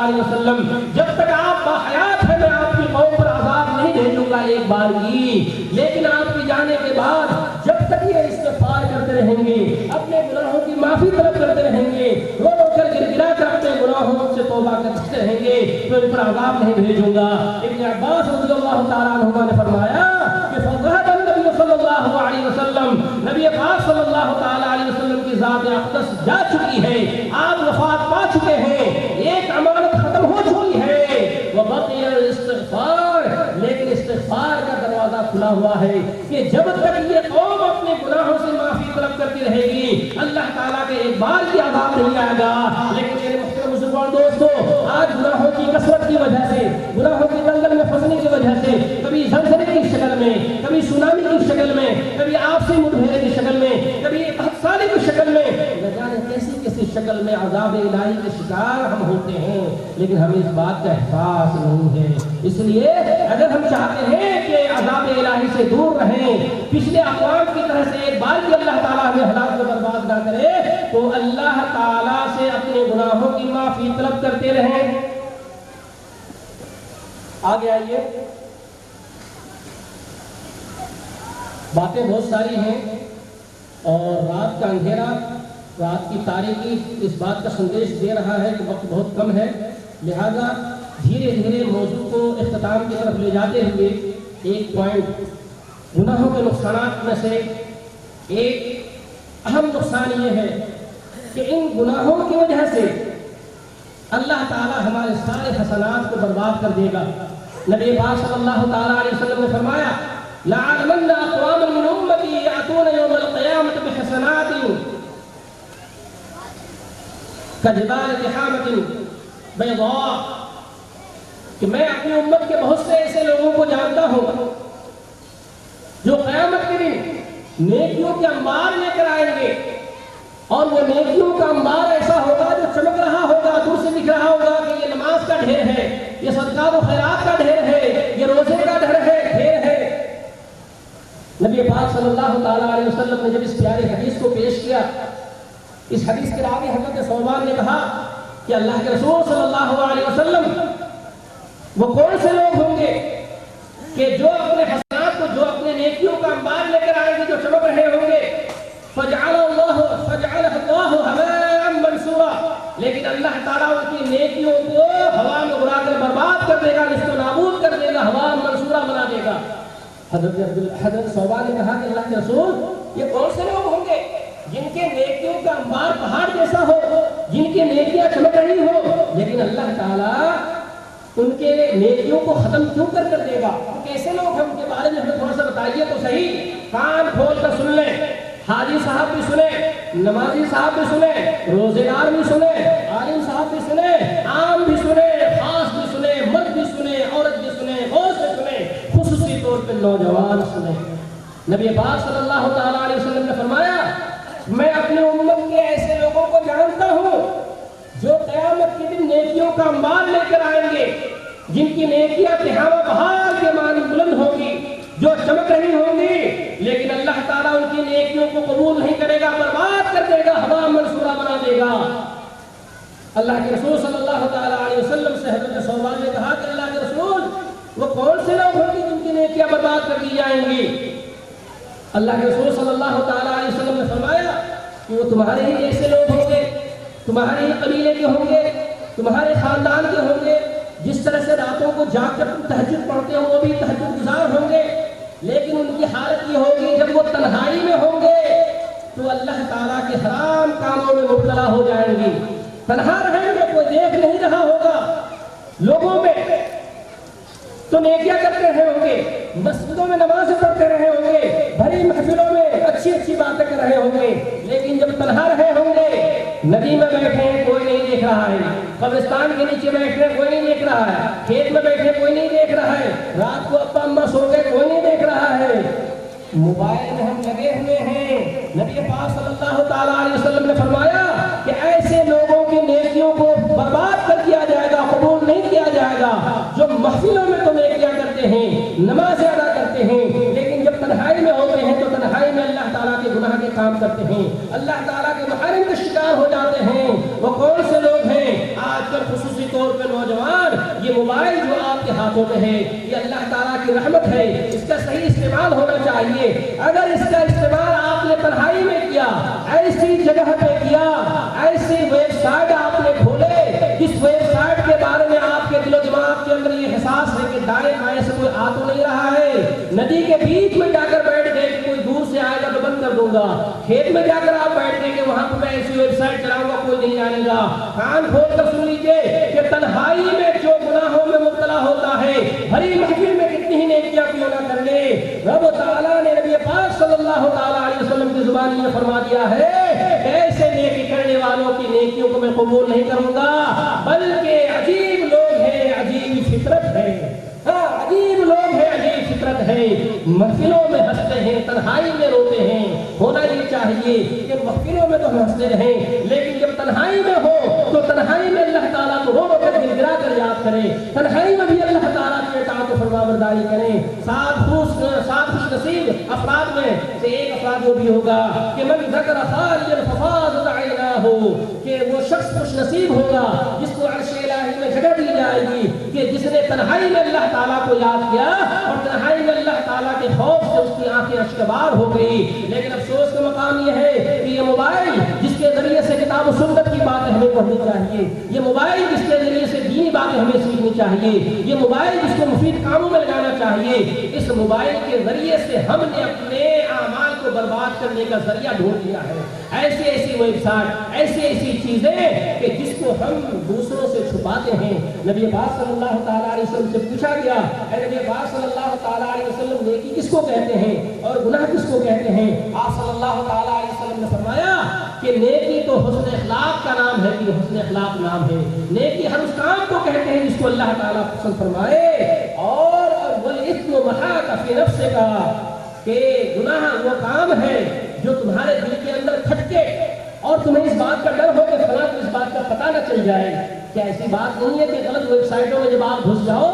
علیہ وسلم جب تک آپ باحیات ہیں میں آپ کی قوم پر عذاب نہیں بھیجوں گا ایک بار کی، لیکن آپ کے جانے کے بعد جب تک یہ استغفار کرتے رہیں گے، اپنے گناہوں کی معافی طلب کرتے رہیں گے، رو رو کر گر گرا کر اپنے گناہوں سے توبہ کرتے رہیں گے، تو ان پر عذاب نہیں بھیجوں گا۔ ابن عباس رضی اللہ تعالیٰ عنہما نے فرمایا کہ فَذَهَبَ النَّبِيُّ صلی اللہ علیہ وسلم، نبی پاک صلی اللہ تعالیٰ علیہ وسلم کی ذات اقدس جا چکی ہے، آپ وفات پا چکے ہیں، ایک امانت ختم ہو چکی ہے، وَبَقِيَ الْإِسْتِغْفَارِ، لیکن استغفار کا دروازہ کھلا ہوا ہے کہ جب تک یہ قوم اپنے گناہوں سے معافی طلب کرتی رہے گی اللہ تعالیٰ کے ایک بار کی عذاب نہیں آئے گا۔ لیکن میرے محترم مسلمان دوستو، آج گناہوں کی کثرت کی وجہ سے، گناہوں کی دلدل میں پھنسنے کی وجہ سے، کبھی زلزلے کی شکل میں، کبھی سونامی کی شکل میں، کبھی آپسی مٹبھیڑ کی شکل میں، کبھی حادثے کی شکل میں، نہ جانے کیسی کیسی شکل میں عذاب الہی کے شکار ہم ہوتے ہیں، لیکن ہمیں اس بات کا احساس نہیں ہے۔ اس لیے اگر ہم چاہتے ہیں کہ عذاب الہی سے دور رہیں، پچھلے اقوام کی طرح سے ایک بار بھی اللہ تعالیٰ ہمیں ہلاک و برباد نہ کرے، تو اللہ تعالیٰ سے اپنے گناہوں کی معافی طلب کرتے رہیں۔ آگے آئیے، باتیں بہت ساری ہیں اور رات کا اندھیرا، رات کی تاریکی اس بات کا سندیش دے رہا ہے کہ وقت بہت کم ہے، لہذا دھیرے دھیرے موضوع کو اختتام کی طرف لے جاتے ہوئے ایک پوائنٹ، گناہوں کے نقصانات میں سے ایک اہم نقصان یہ ہے کہ ان گناہوں کی وجہ سے اللہ تعالیٰ ہمارے سارے حسنات کو برباد کر دے گا۔ نبی پاک صلی اللہ تعالیٰ علیہ وسلم نے فرمایا لَعَلَمَنَّ أَقْوَامًا مِّنْ أُمَّتِي يَأْتُونَ يَوْمَ الْقِيَامَةِ بِحَسَنَاتٍ كَجِبَالِ تِحَامَةٍ بَيْضَاء، کہ میں اپنی امت کے بہت سے ایسے لوگوں کو جانتا ہوں جو قیامت کے دن نیکیوں کے انبار لے کر آئیں گے، اور وہ نیکیوں کا انبار ایسا ہوگا جو چمک رہا ہوگا، دور سے دکھ رہا ہوگا کہ یہ نماز کا ڈھیر ہے، یہ صدقات و خیرات کا ڈھیر ہے، یہ روزے کا ڈھیر ہے۔ نبی پاک صلی اللہ تعالیٰ علیہ وسلم نے جب اس پیاری حدیث کو پیش کیا، اس حدیث کے راوی حضرت ثوبان نے کہا کہ اللہ کے رسول صلی اللہ علیہ وسلم وہ کون سے لوگ ہوں گے کہ جو اپنے حسنات کو، جو اپنے نیکیوں کا انبار لے کر آئیں گے، جو چمک رہے ہوں گے، فَجَعَلَهُ اللَّهُ هَبَاءً مَنْثُورًا، لیکن اللہ تعالیٰ ان کی نیکیوں کو ہوا میں اڑا کر برباد کر دے گا، نست و نابود کر دے گا، ہوا منصورہ بنا دے گا۔ حضرت ثوبان نے کہا کہ اللہ کے رسول یہ کون سے لوگ ہوں گے جن کے نیکیوں کا انبار پہاڑ جیسا ہو، جن کی نیکیاں چمک رہی ہو، لیکن اللہ تعالیٰ ان کے نیکیوں کو ختم کیوں کر دے گا؟ کیسے لوگ ہیں ان کے بارے میں ہمیں تھوڑا سا بتائیے تو صحیح، کان کھول کر سن لیں، حاجی صاحب بھی سنیں، نمازی صاحب بھی سنیں، روزے دار بھی سنیں، عالم صاحب بھی سنیں، عام بھی سنیں، خاص بھی سنیں، مرد بھی سنیں، عورت بھی سنیں، غور سے سنیں، خصوصی طور پہ نوجوان سنیں۔ نبی پاک صلی اللہ تعالیٰ علیہ وسلم نے فرمایا میں اپنے امت کے ایسے لوگوں کو جانتا ہوں جو قیامت کے دن نیکیوں کا انبار لے کر آئیں گے، جن کی نیکیاں تہامہ بہار کے معنی بلند ہوں گی، جو چمک رہی ہوں گی، لیکن اللہ تعالیٰ ان کی نیکیوں کو قبول نہیں کرے گا، برباد کر دے گا، ہوا منصورہ بنا دے گا۔ اللہ کے رسول صلی اللہ تعالیٰ علیہ وسلم سے حضرت ثوبان نے کہا کہ اللہ کے رسول وہ کون سے لوگ ہوں گے جن کی نیکیاں برباد کر دی جائیں گی؟ اللہ کے رسول صلی اللہ تعالیٰ علیہ وسلم نے فرمایا کہ وہ تمہارے ہی ایسے لوگ ہوں گے، تمہارے ہی قبیلے کے ہوں گے، تمہارے خاندان کے ہوں گے، جس طرح سے راتوں کو جاگ کر تم تہجد پڑھتے ہو وہ بھی تہجد گزار ہوں گے، لیکن ان کی حالت یہ ہوگی جب وہ تنہائی میں ہوں گے تو اللہ تعالیٰ کے حرام کاموں میں مبتلا ہو جائیں گی، تنہا رہیں گے، کوئی دیکھ نہیں رہا ہوگا، لوگوں میں تو نیکیاں کرتے رہے ہوں گے، مسجدوں میں نماز پڑھتے رہے ہوں گے، بھری محفلوں میں اچھی اچھی باتیں کر رہے ہوں گے، لیکن جب تنہا رہے ہوں گے، ندی میں بیٹھے ہیں کوئی نہیں دیکھ رہا ہے، قبرستان کے نیچے بیٹھے ہیں کوئی نہیں دیکھ رہا ہے، کھیت میں بیٹھے کوئی نہیں دیکھ رہا ہے، رات کو ابا اماں سو گئے کوئی نہیں دیکھ رہا ہے، موبائل میں ہم لگے ہوئے ہیں۔ نبی پاک صلی اللہ تعالیٰ علیہ وسلم نے فرمایا کہ ایسے لوگوں کی نیکیوں کو برباد کر دیا جائے گا، قبول نہیں کیا جائے گا، جو محفلوں میں تو نیکیاں کرتے ہیں، نماز ادا کرتے ہیں، لیکن جب تنہائی میں ہوتے ہیں تو تنہائی میں اللہ تعالیٰ کے گناہ کے کام کرتے ہیں، اللہ تعالیٰ کے محارم کا شکار ہو جاتے ہیں۔ وہ کون سے لوگ ہیں؟ آج کل خصوصی طور پہ ہاتھوں میں ہے، یہ اللہ تعالیٰ کی رحمت ہے، اس کا صحیح استعمال ہونا چاہیے۔ اگر اس کا استعمال آپ نے تنہائی میں کیا، ایسی جگہ پہ کیا، ایسی ویب سائٹ آپ نے کھولے جس ویب سائٹ کے بارے میں آپ کے دل و دماغ کے اندر یہ احساس ہے کہ دائیں بائیں سے کوئی آ تو نہیں رہا ہے، ندی کے بیچ میں جا کر بیٹھ گئے کہ کوئی دور سے آئے گا تو بند کر دوں گا، کھیت میں جا کر آپ بیٹھ گئے کہ وہاں پہ میں ایسی ویب سائٹ چلاؤں گا کوئی نہیں آنے گا، کان کھول کر سن لیجئے کہ تنہائی میں جو گناہوں میں مبتلا ہوتا ہے، بھری محفل میں کتنی ہی نیکیاں کیوں نہ کر لے، رب تعالیٰ نے نبی پاک صلی اللہ تعالیٰ علیہ وسلم کی زبان یہ فرما دیا ہے، ایسے نیکی کرنے والوں کی نیکیوں کو میں قبول نہیں کروں گا، بلکہ عجیب لوگ ہیں، عجیب فطرت ہے، ہاں عجیب لوگ ہیں، عجیب فطرت ہے، محفلوں میں ہنستے ہیں، تنہائی میں روتے ہیں۔ ہونا یہ چاہیے کہ محفلوں میں تو ہنستے رہیں، لیکن جب تنہائی میں ہو تو تنہائی میں اللہ تعالیٰ کو رو رو کر گر گرا کر یاد کریں، تنہائی میں بھی اللہ تعالیٰ کی اطاعت و فرمانبرداری کریں۔ سات خوش نصیب افراد میں سے ایک افراد وہ بھی ہوگا کہ من ذکر خالیا ففاضت عیناہ، کہ وہ شخص خوش نصیب ہوگا جس کو عرش الہی میں جگہ دی جائے گی، کہ جس نے تنہائی میں اللہ تعالیٰ کو یاد کیا اور تنہائی میں اللہ تعالیٰ کے خوف سے اس کی آنکھیں اشکبار ہو گئی۔ لیکن افسوس کا مقام یہ ہے کہ یہ موبائل جس کے ذریعے سے کتاب و سنت کی باتیں ہمیں پڑھنی چاہیے، یہ موبائل جس کے ذریعے سے دینی باتیں ہمیں سیکھنی چاہیے، یہ موبائل جس کو مفید کاموں میں لگانا چاہیے، اس موبائل کے ذریعے سے ہم نے اپنے اعمال کو برباد کرنے کا ذریعہ ڈھونڈ لیا ہے۔ ایسی ویب سائٹ، ایسی چیزیں کہ جس کو ہم دوسروں سے چھپاتے ہیں۔ نبی پاک صلی اللہ تعالیٰ علیہ وسلم سے پوچھا گیا، اے نبی پاک صلی اللہ تعالیٰ علیہ وسلم، نیکی کس کو کہتے ہیں اور گناہ کس کو کہتے ہیں؟ آپ صلی اللہ تعالیٰ علیہ وسلم نے فرمایا کہ نیکی تو حسن اخلاق کا نام ہے، کہ حسن اخلاق نام ہے، نیکی ہر اس کام کو کہتے ہیں جس کو اللہ تعالیٰ پسند فرمائے، اور والاثم محاک فی نفسک، کہ گناہ وہ کام ہے جو تمہارے دل کے اندر کھٹکے اور تمہیں اس بات کا ڈر ہو کہ فلاں کو اس بات کا پتہ نہ چل جائے۔ کیا ایسی بات نہیں ہے کہ غلط ویب سائٹوں میں جب آپ گھس جاؤ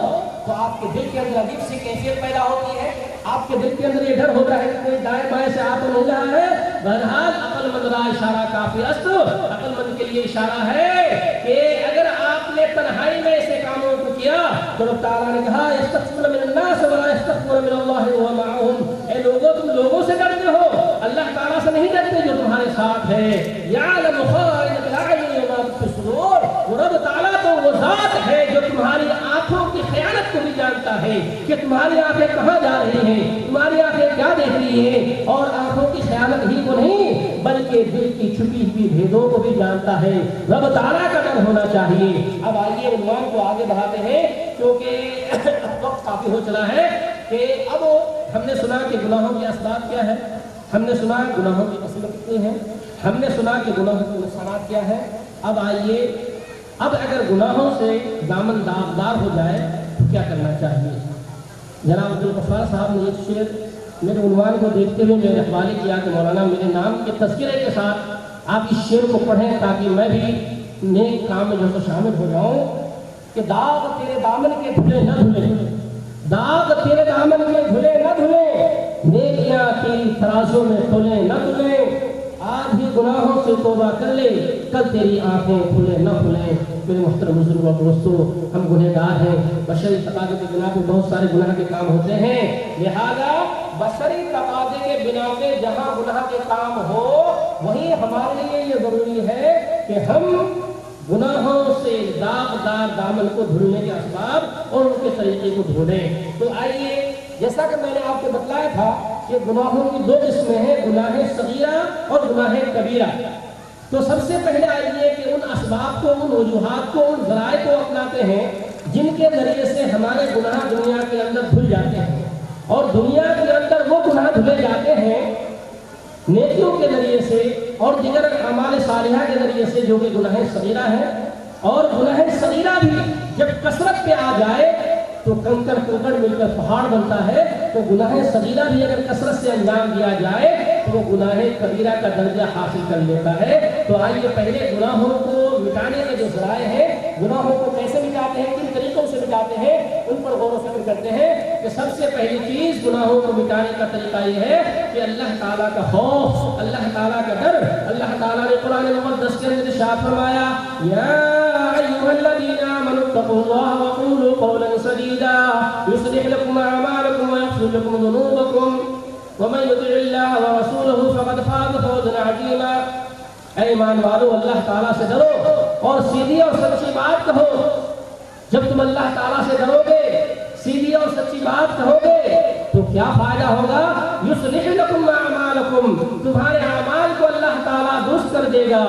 تو آپ کے دل کے اندر عجیب سی کیفیت پیدا ہوتی ہے، آپ کے دل کے اندر یہ ڈر ہوتا ہے کہ کوئی دائیں بائیں سے آ تو نہیں رہا ہے؟ بہرحال عقل مند را اشارہ کافی است، عقل مند کے لیے اشارہ ہے کہ اگر آپ نے تنہائی میں ایسے کاموں کو کیا تو رب تعالیٰ نے کہا یستخفون من الناس ولا یستخفون من اللہ وهو معهم، اے لوگوں تم لوگوں سے ڈرتے ہو، اللہ تعالیٰ سے نہیں ڈرتے جو تمہارے ساتھ ہے۔ یعلم خائنۃ الاعین وما تخفی الصدور، وہ رب تعالیٰ تو وہ ذات ہے جو تمہاری آنکھوں کی خیانت کو بھی جانتا ہے کہ تمہاری آنکھیں کہاں جا رہی ہیں، تمہاری آنکھیں کیا دیکھ رہی ہیں، اور آنکھوں کی خیانت ہی کو نہیں بلکہ دل کی چھپی ہوئی بھیدوں کو بھی جانتا ہے۔ رب تعالیٰ کا ڈر ہونا چاہیے۔ اب آئیے عنوان کو آگے بڑھاتے ہیں کیونکہ وقت کافی ہو چلا ہے، کہ اب ہم نے سنا کہ گناہوں کے اسباب کیا ہے، ہم نے سنا گناہوں کی قسمیں کتنی ہیں، ہم نے سنا کہ گناہوں کے نقصانات کیا ہے۔ اب آئیے، اب اگر گناہوں سے دامن داغدار ہو جائے تو کیا کرنا چاہیے؟ جناب عبدالغفار صاحب نے ایک شعر میرے عنوان کو دیکھتے ہوئے میرے حوالے کیا کہ مولانا میرے نام کے تذکرے کے ساتھ آپ اس شعر کو پڑھیں تاکہ میں بھی نیک کام میں جو تو شامل ہو جاؤں، کہ داغ تیرے دامن کے دھلے نہ دھلے، داغ تیرے دامن کے دھلے نہ دھلے، نیکیاں تیری ترازوں میں تولے نہ تولے، آج ہی گناہوں سے توبہ کر لے، کل تیری آنکھیں کھلے نہ کھلیں۔ میرے محترم بزرگوں اور دوستوں، ہم گنہگار ہیں، بشری تقاضے کے بنا پہ بہت سارے گناہ کے کام ہوتے ہیں، لہذا بشری تقاضے کے بنا پہ جہاں گناہ کے کام ہو وہیں ہمارے لیے یہ ضروری ہے کہ ہم گناہوں سے داغدار دامن کو دھلنے کے اسباب اور ان کے طریقے کو ڈھونڈیں۔ تو آئیے، جیسا کہ میں نے آپ کو بتلایا تھا کہ گناہوں کی دو قسمیں ہیں، گناہ صغیرہ اور گناہ کبیرہ۔ تو سب سے پہلے آئیے کہ ان اسباب کو، ان وجوہات کو، ان ذرائع کو اپناتے ہیں جن کے ذریعے سے ہمارے گناہ دنیا کے اندر دھل جاتے ہیں، اور دنیا کے اندر وہ گناہ دھلے جاتے ہیں نیکیوں کے ذریعے سے اور دیگر اعمال صالحہ کے ذریعے سے، جو کہ گناہ صغیرہ ہے۔ اور گناہ صغیرہ بھی جب کثرت پہ آ جائے تو کنکر مل کر پہاڑ بنتا ہے، تو گناہ صغیرہ بھی اگر کثرت سے انجام دیا جائے تو وہ گناہ کبیرہ کا درجہ حاصل کر لیتا ہے۔ تو آئیے پہلے گناہوں کو مٹانے کے جو ذرائع ہیں، گناہوں کو کیسے مٹاتے ہیں، کن طریقوں سے مٹاتے ہیں، ان پر غور و فکر کرتے ہیں۔ کہ سب سے پہلی چیز گناہوں کو مٹانے کا طریقہ یہ ہے کہ اللہ تعالیٰ کا خوف، اللہ تعالیٰ کا ڈر۔ اللہ تعالیٰ نے قرآن مقدس کے اندر ارشاد فرمایا، یا أيها الذين آمنوا اتقوا الله وقولوا قولا سديدا يصلح لكم أعمالكم ويغفر لكم ذنوبكم ومن يطع الله ورسوله فقد فاز فوزا عظيما. اے ایمان والو، اللہ تعالیٰ سے ڈرو اور سیدھی اور سچی بات کہو. جب تم اللہ تعالیٰ سے ڈرو گے، سیدھی اور سچی بات کہو گے، تو کیا فائدہ ہوگا؟ یصلح لکم اعمالکم، تمہارے اعمال کو اللہ تعالیٰ درست کر دے گا.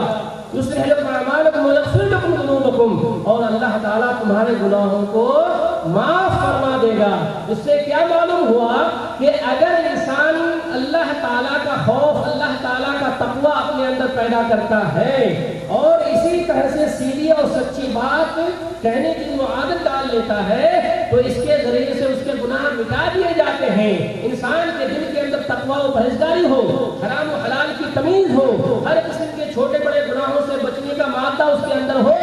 یصلح لکم اعمالکم ویغفر لکم ذنوبکم، اور اللہ تعالیٰ تمہارے گناہوں کو معاف فرما دے گا. اس سے کیا معلوم ہوا کہ اگر انسان اللہ تعالیٰ کا خوف، اللہ تعالیٰ کا تقوی اپنے اندر پیدا کرتا ہے اور اسی طرح سے سیدھی اور سچی بات کہنے کی وہ عادت ڈال لیتا ہے، تو اس کے ذریعے سے اس کے گناہ مٹا دیے جاتے ہیں. انسان کے دل کے اندر تقوی و پرہیزگاری ہو، حرام و حلال کی تمیز ہو، ہر قسم کے چھوٹے بڑے گناہوں سے بچنے کا مادہ اس کے اندر ہو،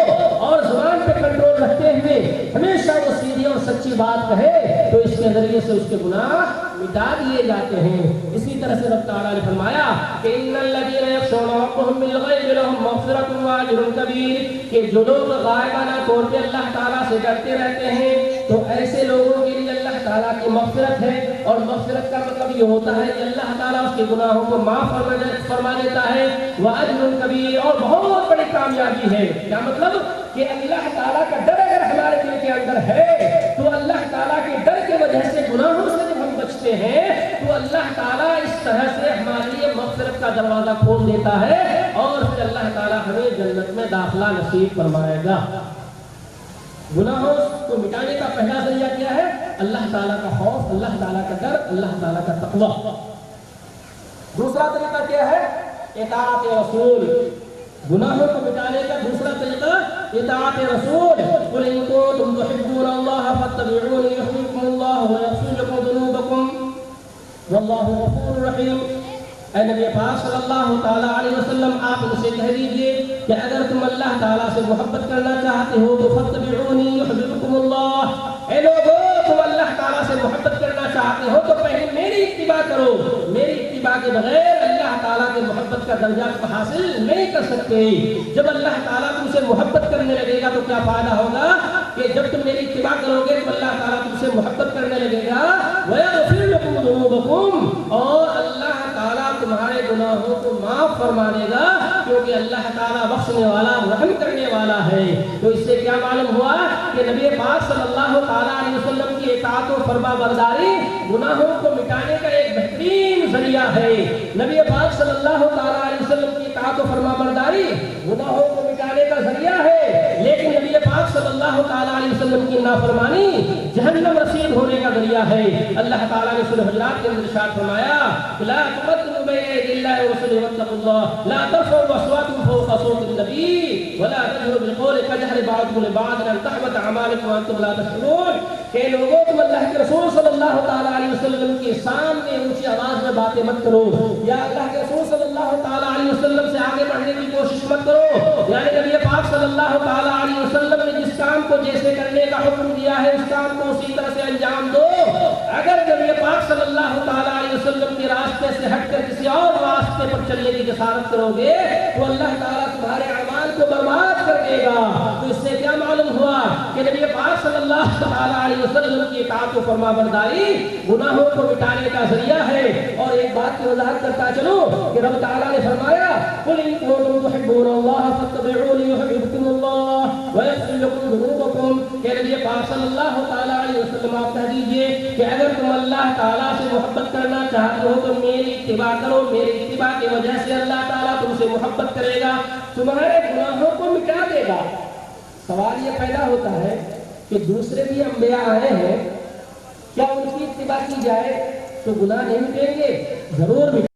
اور زبان پہ کنٹرول رکھتے ہوئے ہمیشہ وہ سیدھی اور سچی بات کہے، تو اس کے ذریعے سے اس کے گناہ مٹا دیے جاتے ہیں. اسی طرح سے رب تعالیٰ نے فرمایا کہ ان الذین یخشون ربهم بالغیب لهم مغفرۃ واجر کبیر، کہ جو لوگ غائبانہ طور پہ اللہ تعالیٰ سے ڈرتے رہتے ہیں تو ایسے لوگوں کے لیے اللہ تعالیٰ کی مغفرت ہے. اور مغفرت کا مطلب یہ ہوتا ہے کہ اللہ تعالیٰ اس کے گناہوں کو معاف فرما دیتا ہے. واجر کبیر، اور بہت بڑی کامیابی ہے. کیا مطلب؟ کہ اللہ تعالیٰ کا ڈر اگر ہمارے دل کے اندر ہے تو اللہ تعالیٰ کے ڈر کی وجہ سے گناہوں سے جب ہم بچتے ہیں تو اللہ تعالیٰ اس طرح سے ہمارے لیے مغفرت کا دروازہ کھول دیتا ہے، اور پھر اللہ تعالیٰ ہمیں جنت میں داخلہ نصیب فرمائے گا. گناہوں کو مٹانے کا پہلا ذریعہ کیا ہے؟ اللہ تعالیٰ کا خوف، اللہ تعالیٰ کا ڈر، اللہ تعالیٰ کا تقوی. دوسرا طریقہ کیا ہے؟ اطاعت رسول. گناہوں کو مٹانے کا دوسرا طریقہ اطاعت رسول. قل ان کنتم تحبون اللہ فاتبعونی یحببکم اللہ ویغفر لکم ذنوبکم واللہ غفور رحیم. اے نبی پاک صلی اللہ تعالیٰ علیہ وسلم، آپ ان سے کہہ دیجئے کہ اگر تم اللہ تعالیٰ سے محبت کرنا چاہتے ہو تو فاتبعونی یحببکم اللہ. اے لوگو، تم اللہ تعالیٰ سے محبت کرنا چاہتے ہو تو پہلے میری اتباع کرو. میری اتباع کے بغیر اللہ تعالیٰ کے محبت کا درجہ حاصل نہیں کر سکتے. جب اللہ تعالیٰ تم سے محبت کرنے لگے گا تو کیا فائدہ ہوگا؟ کہ جب تم میری اتباع کرو گے تو اللہ تعالیٰ تم سے محبت کرنے لگے گا. وَيَغْفِرْ لَكُمْ ذُنُوبَكُمْ، اور اللہ تعالیٰ تمہارے گناہوں کو معاف فرما دے گا، کیونکہ اللہ تعالیٰ بخشنے والا، رحم کرنے والا ہے. تو اس سے کیا معلوم ہوا کہ نبی پاک صلی اللہ تعالیٰ علیہ وسلم کی اطاعت و فرما برداری گناہوں کو مٹانے کا ایک بہترین ذریعہ ہے. نبی پاک صلی اللہ تعالیٰ علیہ وسلم کی اطاعت و فرما برداری گناہوں کو مٹانے کا ذریعہ ہے، لیکن نبی پاک صلی اللہ تعالیٰ علیہ وسلم کی نافرمانی جہنم رسید ہونے کا ذریعہ ہے. اللہ تعالیٰ نے سورہ حجرات کے اندر ارشاد فرمایا لا تقدموا بین یدی اللہ ورسولہ واتقوا اللہ لا ترفعوا اصواتکم فوق صوت النبی ولا تجهروا بالقول كجهر بعضكم لبعض ان تحبط اعمالكم وانتم لا تشعرون. کہ لوگوں، تم اللہ کے رسول صلی اللہ تعالیٰ علیہ وسلم کے سامنے اونچی آواز میں باتیں مت کرو، یا اللہ کے رسول صلی اللہ تعالیٰ علیہ وسلم سے آگے بڑھنے کی کوشش مت کرو. یعنی نبی پاک صلی اللہ تعالیٰ علیہ وسلم نے جس کام کو جیسے کرنے کا حکم دیا ہے اس کام کو اسی طرح سے انجام دو. اگر نبی پاک صلی اللہ تعالیٰ علیہ وسلم کے راستے سے ہٹ کر کسی اور راستے پر چلنے کی جسارت کرو گے تو اللہ تعالیٰ تمہارے اعمال کو برباد کر دے گا. تو اس سے کیا معلوم ہوا کہ نبی پاک صلی اللہ تعالیٰ علیہ وسلم کی اطاعت و فرما برداری گناہوں کو مٹانے کا ذریعہ ہے. اور ایک بات کی وضاحت کرتا چلو کہ رب تعالیٰ نے فرمایا قل ان کنتم تحبون اللہ فاتبعونی یحببکم اللہ ویغفر لکم ذنوبکم. کہ نبی پاک صلی اللہ تعالیٰ علیہ وسلم آپ کہہ دیجئے کہ اگر تم اللہ تعالیٰ سے محبت کرنا چاہتے ہو تو میری اتباع کرو. میری اتباع کی وجہ سے اللہ تعالیٰ تم سے محبت کرے گا، تمہارے گناہوں کو مٹا دے گا. سوال یہ پیدا ہوتا ہے کہ دوسرے بھی انبیاء آئے ہیں، کیا ان کی اتباع کی جائے تو گناہ نہیں مٹیں گے؟ ضرور مٹیں گے.